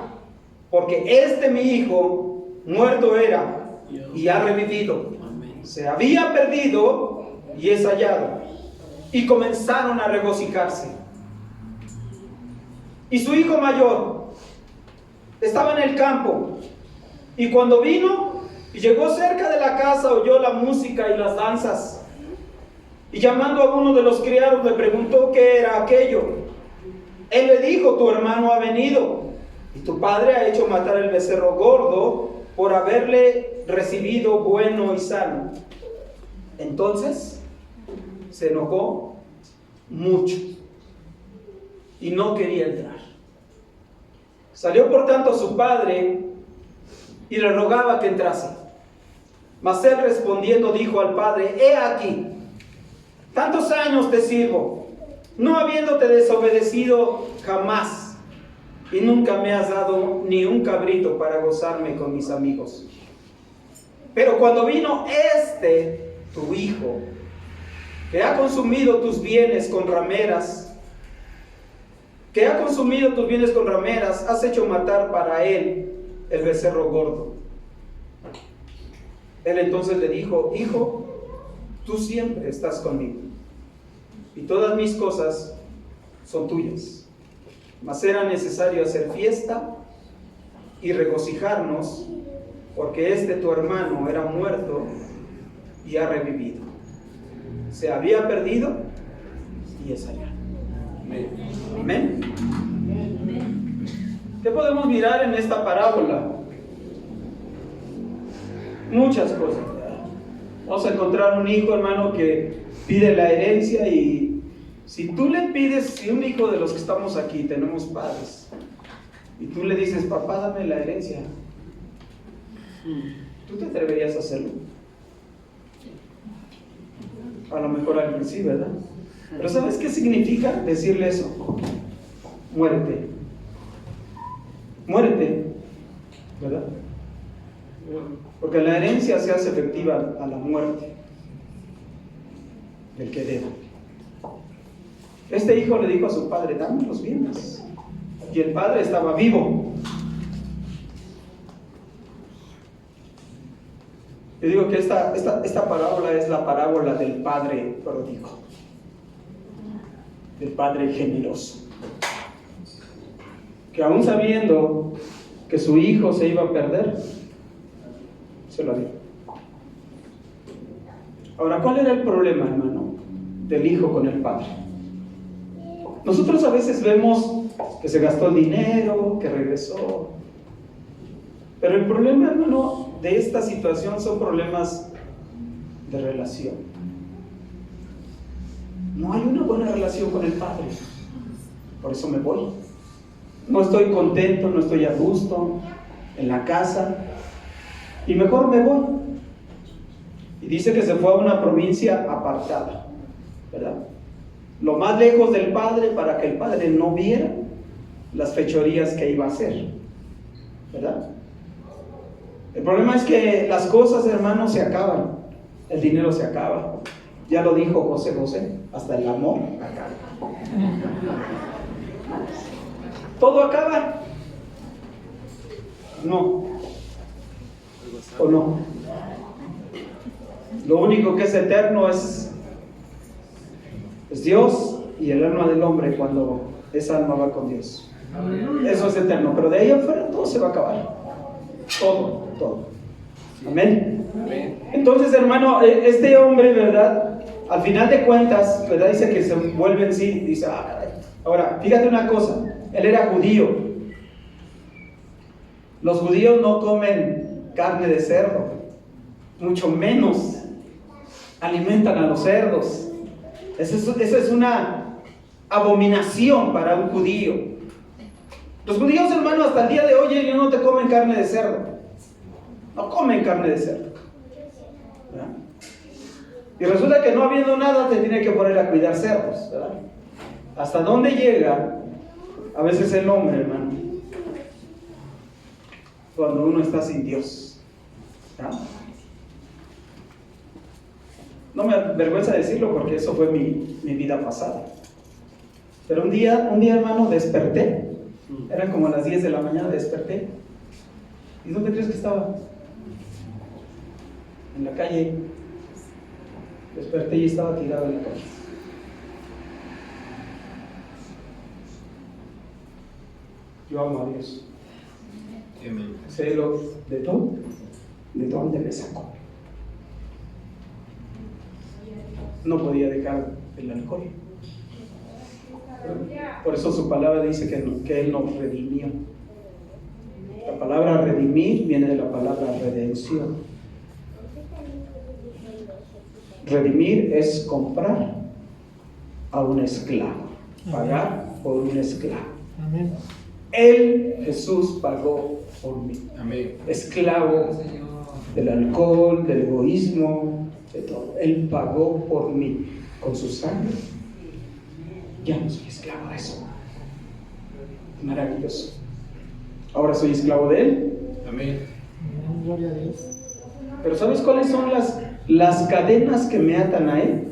[SPEAKER 1] porque mi hijo muerto era y ha revivido, se había perdido y es hallado. Y comenzaron a regocijarse. Y su hijo mayor estaba en el campo, y cuando vino y llegó cerca de la casa, oyó la música y las danzas. Y llamando a uno de los criados, le preguntó qué era aquello. Él le dijo: tu hermano ha venido, y tu padre ha hecho matar el becerro gordo por haberle recibido bueno y sano. Entonces se enojó mucho y no quería entrar. Salió por tanto su padre y le rogaba que entrase. Mas él respondiendo dijo al padre: he aquí, tantos años te sirvo, no habiéndote desobedecido jamás, y nunca me has dado ni un cabrito para gozarme con mis amigos. Pero cuando vino tu hijo, que ha consumido tus bienes con rameras, has hecho matar para él el becerro gordo. Él entonces le dijo: hijo, tú siempre estás conmigo, y todas mis cosas son tuyas. Mas era necesario hacer fiesta y regocijarnos, porque tu hermano era muerto y ha revivido. Se había perdido y es allá. Amén. ¿Qué podemos mirar en esta parábola? Muchas cosas. Vamos a encontrar un hijo, hermano, que pide la herencia, y si tú le pides, si un hijo de los que estamos aquí, tenemos padres, y tú le dices, papá, dame la herencia, ¿tú te atreverías a hacerlo? A lo mejor alguien sí, ¿verdad? Pero ¿sabes qué significa decirle eso? Muérete. Muérete, ¿verdad? Porque la herencia se hace efectiva a la muerte del que deba. Este hijo le dijo a su padre, dame los bienes. Y el padre estaba vivo. Yo digo que esta parábola es la parábola del padre pródigo, del padre generoso, que aún sabiendo que su hijo se iba a perder, se lo dio. Ahora, ¿cuál era el problema, hermano, del hijo con el padre? Nosotros a veces vemos que se gastó el dinero, que regresó, pero el problema, hermano, de esta situación son problemas de relación. No hay una buena relación con el padre, por eso me voy. No estoy contento, no estoy a gusto en la casa, y mejor me voy. Y dice que se fue a una provincia apartada, ¿verdad? Lo más lejos del padre, para que el padre no viera las fechorías que iba a hacer, ¿verdad? El problema es que las cosas, hermanos, se acaban. El dinero se acaba. Ya lo dijo José José, hasta el amor acaba. ¿Todo acaba? No. ¿O no? Lo único que es eterno es Dios y el alma del hombre cuando esa alma va con Dios. Eso es eterno, pero de ahí afuera todo se va a acabar. Todo. Amén. Entonces, hermano, este hombre, ¿verdad? Al final de cuentas, ¿verdad? Dice que se vuelve en sí. Dice, caray. Ahora, fíjate una cosa. Él era judío. Los judíos no comen carne de cerdo, mucho menos alimentan a los cerdos. Esa es una abominación para un judío. Los judíos, hermano, hasta el día de hoy ellos no te comen carne de cerdo. No comen carne de cerdo, ¿verdad? Y resulta que no habiendo nada te tiene que poner a cuidar cerdos, ¿verdad? ¿Hasta dónde llega a veces el hombre, hermano? Cuando uno está sin Dios, ¿verdad? No me avergüenza decirlo porque eso fue mi vida pasada. Pero un día, hermano, desperté. Eran como las 10 de la mañana, desperté. ¿Y dónde crees que estaba? En la calle. Desperté y estaba tirado en la calle. Yo amo a Dios. Sé de dónde me sacó. No podía dejar el alcohol. Por eso su palabra dice que Él nos redimió. La palabra redimir viene de la palabra redención. Redimir es comprar a un esclavo, pagar por un esclavo.
[SPEAKER 2] Amén.
[SPEAKER 1] Él, Jesús, pagó por mí.
[SPEAKER 3] Amén.
[SPEAKER 1] Esclavo del alcohol, del egoísmo, de todo. Él pagó por mí con su sangre. Ya no soy esclavo de eso. Maravilloso. Ahora soy esclavo de Él.
[SPEAKER 3] Amén.
[SPEAKER 2] Gloria a Dios.
[SPEAKER 1] Pero ¿sabes cuáles son las cadenas que me atan a Él?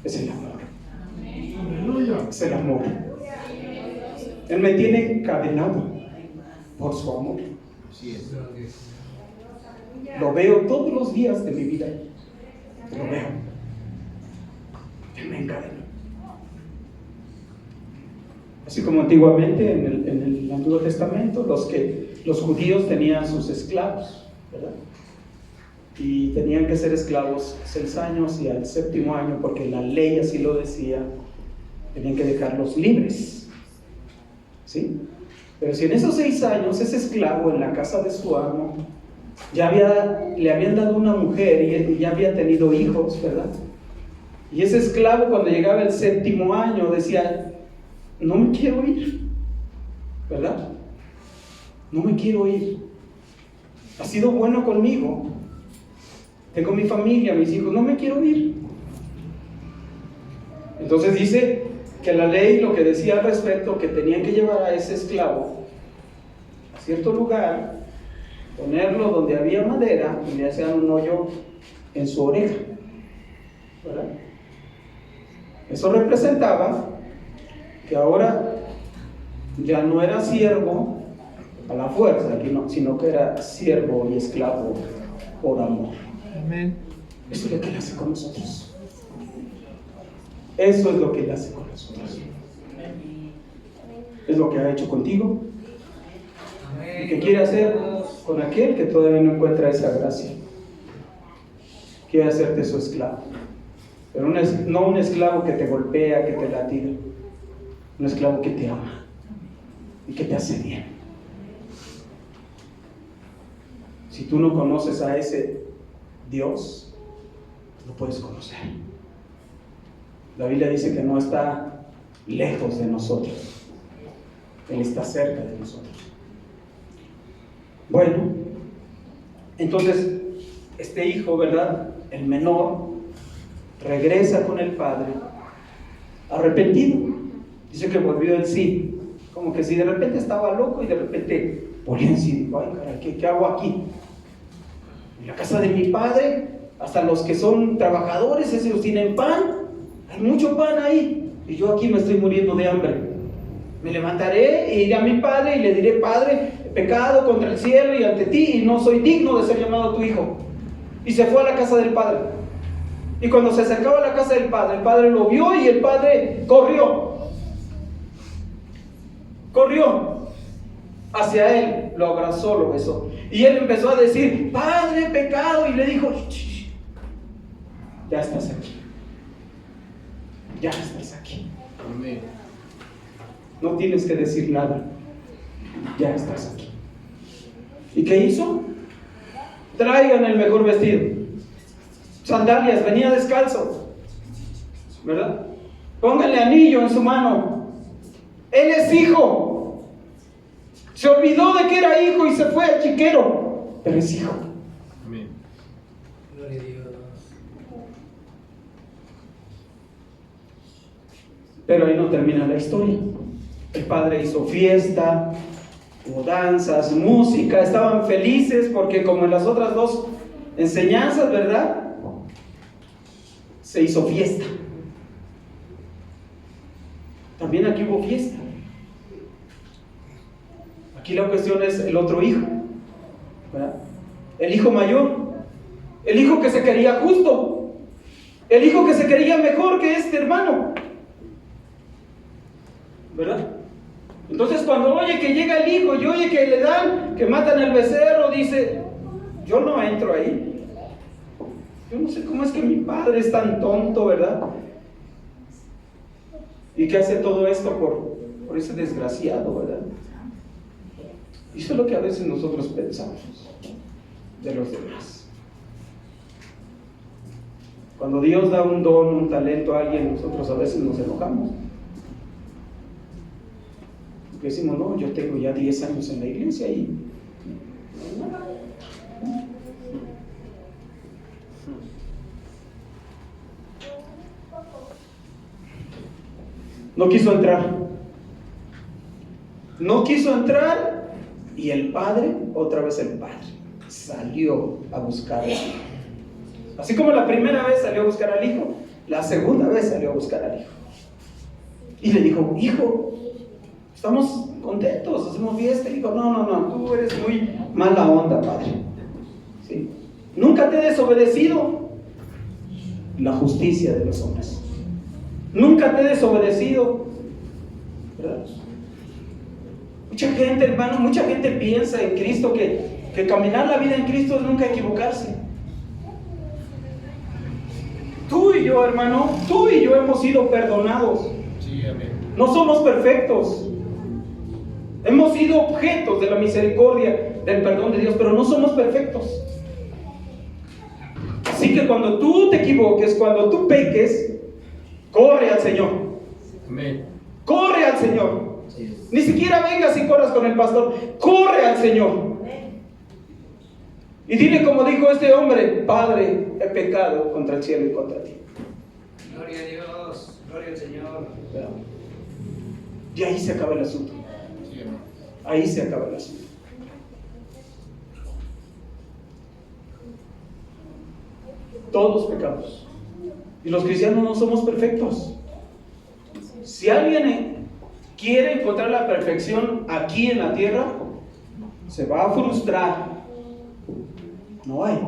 [SPEAKER 1] Es el amor.
[SPEAKER 2] Aleluya.
[SPEAKER 1] Es el amor. Él me tiene encadenado por su amor.
[SPEAKER 3] Así es.
[SPEAKER 1] Lo veo todos los días de mi vida. Lo veo. Él me encadena. Así como antiguamente en el Antiguo Testamento, los judíos tenían sus esclavos, ¿verdad? Y tenían que ser esclavos 6 años, y al 7.º año, porque la ley así lo decía, tenían que dejarlos libres, ¿sí? Pero si en esos 6 años ese esclavo en la casa de su amo le habían dado una mujer y ya había tenido hijos, ¿verdad? Y ese esclavo, cuando llegaba el 7.º año, decía: no me quiero ir, ¿verdad? No me quiero ir. Ha sido bueno conmigo. Tengo mi familia, mis hijos, no me quiero ir. Entonces dice que la ley lo que decía al respecto, que tenían que llevar a ese esclavo a cierto lugar, ponerlo donde había madera y le hacían un hoyo en su oreja, ¿verdad? Eso representaba que ahora ya no era siervo a la fuerza, sino que era siervo y esclavo por amor.
[SPEAKER 2] Amén.
[SPEAKER 1] Eso es lo que Él hace con nosotros. Eso es lo que Él hace con nosotros. Es lo que ha hecho contigo y que quiere hacer con aquel que todavía no encuentra esa gracia. Quiere hacerte su esclavo, pero no un esclavo que te golpea, que te latiga, un esclavo que te ama y que te hace bien. Si tú no conoces a ese Dios, lo puedes conocer. La Biblia dice que no está lejos de nosotros, Él está cerca de nosotros. Bueno, entonces este hijo, ¿verdad?, el menor, regresa con el padre arrepentido. Dice que volvió en sí, como que si de repente estaba loco y de repente volvió en sí. Dijo: ay, caray, ¿qué hago aquí? En la casa de mi padre, hasta los que son trabajadores, esos tienen pan, hay mucho pan ahí, y yo aquí me estoy muriendo de hambre. Me levantaré e iré a mi padre y le diré: Padre, he pecado contra el cielo y ante ti, y no soy digno de ser llamado tu hijo. Y se fue a la casa del padre. Y cuando se acercaba a la casa del padre, el padre lo vio y el padre corrió hacia él, lo abrazó, lo besó. Y él empezó a decir: Padre, pecado. Y le dijo: ya estás aquí. Ya estás aquí.
[SPEAKER 3] Amén.
[SPEAKER 1] No tienes que decir nada. Ya estás aquí. ¿Y qué hizo? Traigan el mejor vestido, sandalias, venía descalzo, ¿verdad? Pónganle anillo en su mano. Él es hijo. Se olvidó de que era hijo y se fue al chiquero, pero es hijo.
[SPEAKER 3] Amén.
[SPEAKER 4] Gloria a Dios.
[SPEAKER 1] Pero ahí no termina la historia. El padre hizo fiesta, hubo danzas, música, estaban felices porque, como en las otras 2 enseñanzas, ¿verdad?, se hizo fiesta. También aquí hubo fiesta. Aquí la cuestión es el otro hijo, ¿verdad? El hijo mayor, el hijo que se quería justo, el hijo que se quería mejor que este hermano, ¿verdad? Entonces, cuando oye que llega el hijo y oye que le dan, que matan al becerro, dice: yo no entro ahí. Yo no sé cómo es que mi padre es tan tonto, ¿verdad? Y que hace todo esto por ese desgraciado, ¿verdad? Y eso es lo que a veces nosotros pensamos de los demás. Cuando Dios da un don, un talento a alguien, nosotros a veces nos enojamos. Porque decimos: no, yo tengo ya 10 años en la iglesia y no quiso entrar. No quiso entrar, y el padre, otra vez el padre, salió a buscar al hijo. Así como la primera vez salió a buscar al hijo, la segunda vez salió a buscar al hijo. Y le dijo: hijo, estamos contentos, hacemos fiesta. Y dijo: no, tú eres muy mala onda, padre. ¿Sí? Nunca te he desobedecido. La justicia de los hombres. Nunca te he desobedecido. ¿verdad? Mucha gente, hermano, mucha gente piensa en Cristo que caminar la vida en Cristo es nunca equivocarse. Tú y yo, hermano, tú y yo hemos sido perdonados.
[SPEAKER 3] Sí, amén.
[SPEAKER 1] No somos perfectos. Hemos sido objetos de la misericordia, del perdón de Dios, pero no somos perfectos. Así que cuando tú te equivoques, cuando tú peques, corre al Señor.
[SPEAKER 3] Amén.
[SPEAKER 1] Corre al Señor. Ni siquiera vengas y corras con el pastor. Corre al Señor. Y dile como dijo este hombre: Padre, he pecado contra el cielo y contra ti.
[SPEAKER 4] Gloria a Dios, gloria al Señor.
[SPEAKER 1] Y ahí se acaba el asunto.
[SPEAKER 3] Sí, amén.
[SPEAKER 1] Ahí se acaba el asunto. Todos pecamos. Y los cristianos no somos perfectos. Si alguien quiere encontrar la perfección aquí en la tierra, se va a frustrar. No hay.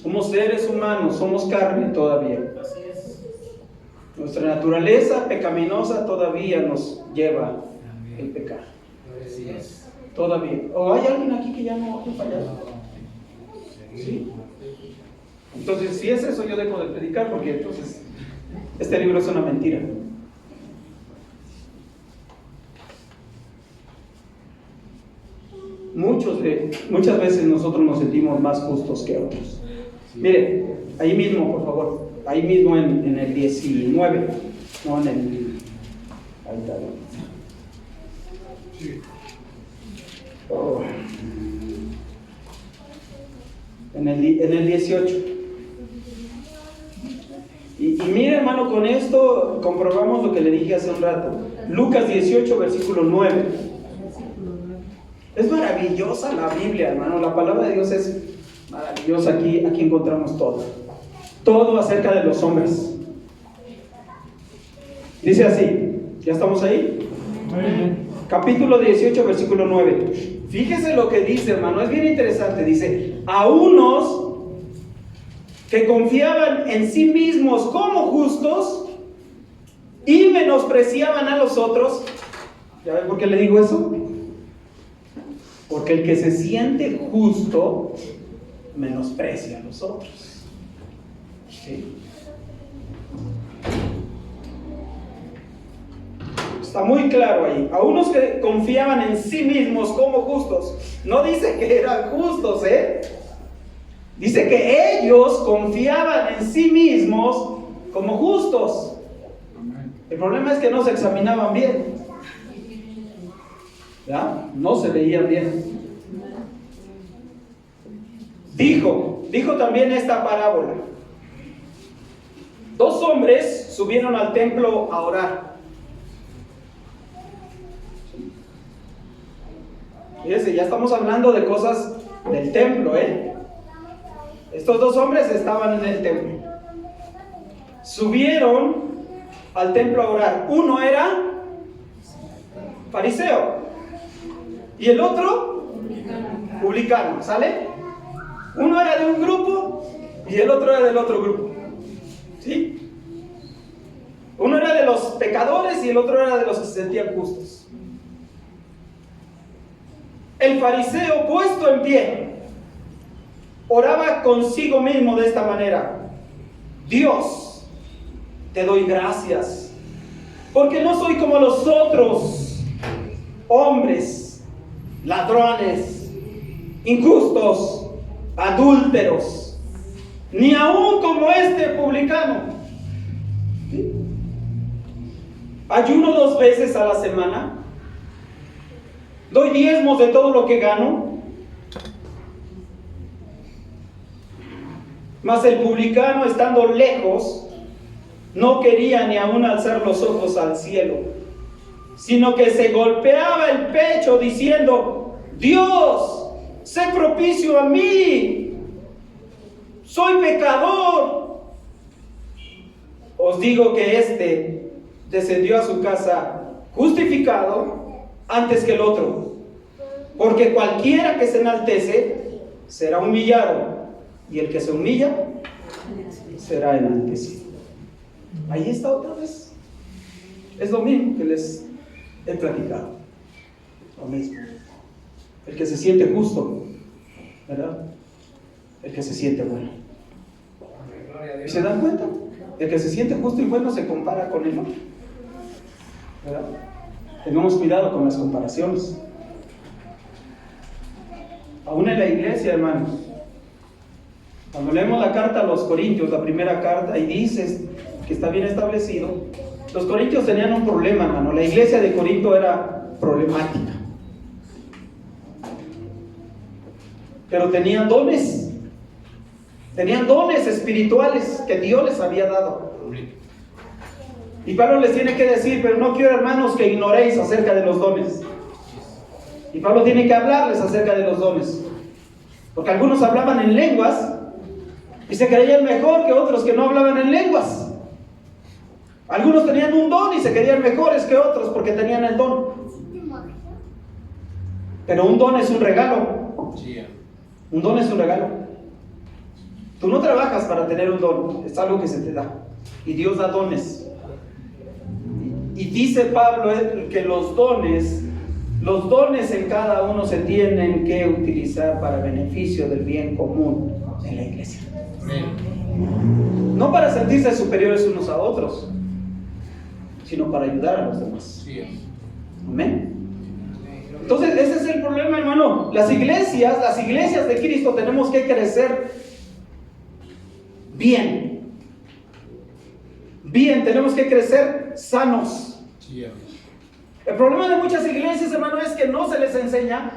[SPEAKER 1] Somos seres humanos, somos carne todavía.
[SPEAKER 4] Así es.
[SPEAKER 1] Nuestra naturaleza pecaminosa todavía nos lleva el pecado.
[SPEAKER 4] Gloria a Dios.
[SPEAKER 1] Todavía. ¿O hay alguien aquí que ya no ha fallado? ¿Sí? Entonces, si es eso, yo dejo de predicar, porque entonces este libro es una mentira. Muchas veces nosotros nos sentimos más justos que otros. Mire, ahí mismo, por favor, ahí mismo en el 19, no en el... Ahí está. Oh. En el 18. Y mire, hermano, con esto comprobamos lo que le dije hace un rato. Lucas 18, versículo 9. Es maravillosa la Biblia, hermano. La palabra de Dios es maravillosa. Aquí encontramos todo acerca de los hombres. Dice así, ¿ya estamos ahí? Capítulo 18, versículo 9. Fíjese lo que dice, hermano, es bien interesante. Dice: a unos que confiaban en sí mismos como justos y menospreciaban a los otros. ¿Ya ven por qué le digo eso? Porque el que se siente justo menosprecia a los otros. ¿Sí? Está muy claro ahí. A unos que confiaban en sí mismos como justos. No dice que eran justos, Dice que ellos confiaban en sí mismos como justos. El problema es que no se examinaban bien. ¿Ya? No se veían bien. Dijo también esta parábola. 2 hombres subieron al templo a orar. Fíjense, ya estamos hablando de cosas del templo, Estos 2 hombres estaban en el templo. Subieron al templo a orar. Uno era fariseo y el otro publicano, ¿sale? Uno era de un grupo y el otro era del otro grupo. ¿Sí? Uno era de los pecadores y el otro era de los que se sentían justos. El fariseo, puesto en pie, oraba consigo mismo de esta manera: Dios, te doy gracias, porque no soy como los otros hombres, ladrones, injustos, adúlteros, ni aún como este publicano. ¿Sí? Ayuno 2 veces a la semana. Doy diezmos de todo lo que gano. Mas el publicano, estando lejos, no quería ni aún alzar los ojos al cielo, sino que se golpeaba el pecho diciendo: Dios, sé propicio a mí, soy pecador. Os digo que este descendió a su casa justificado antes que el otro, porque cualquiera que se enaltece será humillado, y el que se humilla será enaltecido. Ahí está otra vez. Es lo mismo que les he platicado lo mismo. El que se siente justo, ¿verdad? El que se siente bueno.
[SPEAKER 4] Gloria a
[SPEAKER 1] ¿Y
[SPEAKER 4] Dios.
[SPEAKER 1] se dan cuenta? El que se siente justo y bueno se compara con el otro, ¿verdad? Tengamos cuidado con las comparaciones. Aún en la iglesia, hermanos, cuando leemos la carta a los Corintios, la primera carta, y dice que está bien establecido, los corintios tenían un problema, hermano. La iglesia de Corinto era problemática, pero tenían dones espirituales que Dios les había dado. Y Pablo les tiene que decir, pero no quiero, hermanos, que ignoréis acerca de los dones. Y Pablo tiene que hablarles acerca de los dones, porque algunos hablaban en lenguas y se creían mejor que otros que no hablaban en lenguas. Algunos tenían un don y se creían mejores que otros porque tenían el don. Pero un don es un regalo. Un don es un regalo. Tú no trabajas para tener un don, es algo que se te da. Y Dios da dones. Y dice Pablo que los dones en cada uno se tienen que utilizar para beneficio del bien común en la iglesia. No para sentirse superiores unos a otros, sino para ayudar a los demás. Amén. Entonces ese es el problema, hermano. Las iglesias de Cristo tenemos que crecer bien, tenemos que crecer sanos. El problema de muchas iglesias, hermano, es que no se les enseña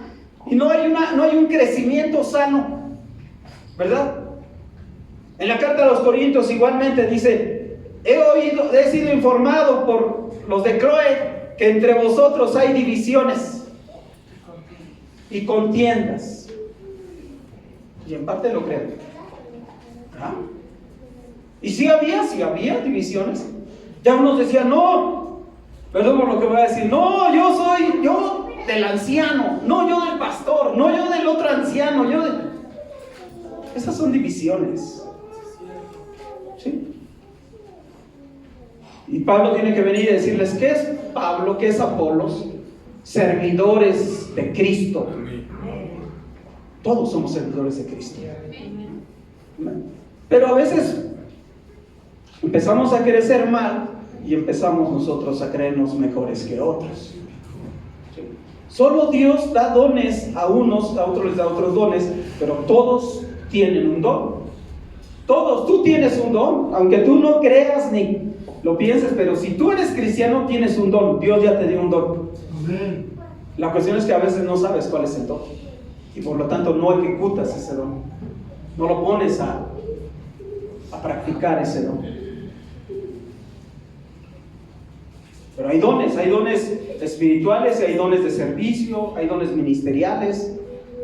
[SPEAKER 1] y no hay un crecimiento sano, ¿verdad? En la carta a los Corintios igualmente dice: he sido informado por los de Cloé que entre vosotros hay divisiones y contiendas. Y en parte lo creo. ¿Ah? Y sí había divisiones. Ya unos decían, no, perdón por lo que voy a decir, no, yo del anciano, no, yo del pastor, no, yo del otro anciano, Esas son divisiones. ¿Sí? Y Pablo tiene que venir y decirles, ¿qué es Pablo? ¿Qué es Apolos? Servidores de Cristo. Todos somos servidores de Cristo. Pero a veces empezamos a crecer mal y empezamos nosotros a creernos mejores que otros. ¿Sí? Solo Dios da dones a unos, a otros les da otros dones, pero todos tienen un don. Todos, tú tienes un don, aunque tú no creas ni lo pienses, pero si tú eres cristiano tienes un don. Dios ya te dio un don.
[SPEAKER 2] Amén.
[SPEAKER 1] La cuestión es que a veces no sabes cuál es el don y por lo tanto no ejecutas ese don, no lo pones a practicar ese don. Pero hay dones espirituales y hay dones de servicio, hay dones ministeriales,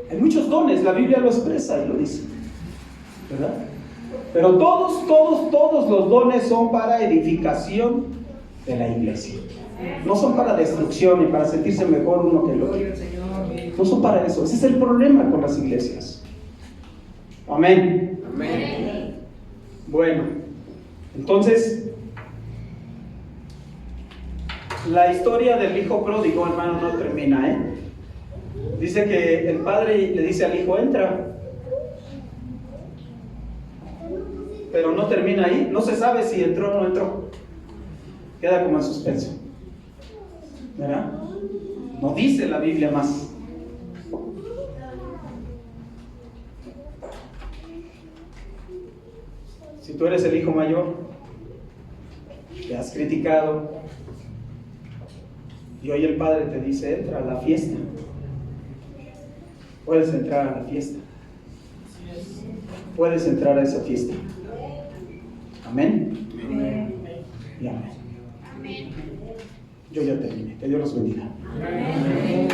[SPEAKER 1] hay muchos dones, la Biblia lo expresa y lo dice, ¿verdad? Pero todos los dones son para edificación de la iglesia. No son para destrucción y para sentirse mejor uno que el otro. No son para eso. Ese es el problema con las iglesias. Amén.
[SPEAKER 4] Amén.
[SPEAKER 1] Bueno, entonces la historia del hijo pródigo, hermano, no termina, ¿eh? Dice que el padre le dice al hijo, entra. Pero no termina ahí. No se sabe si entró o no entró. Queda como en suspenso, ¿verdad? No dice la Biblia más. Si tú eres el hijo mayor, te has criticado y hoy el padre te dice, entra a la fiesta. Puedes entrar a la fiesta. Puedes entrar a esa fiesta. Amén. Y amén. Yo ya terminé. Que Dios los bendiga.
[SPEAKER 4] Amén.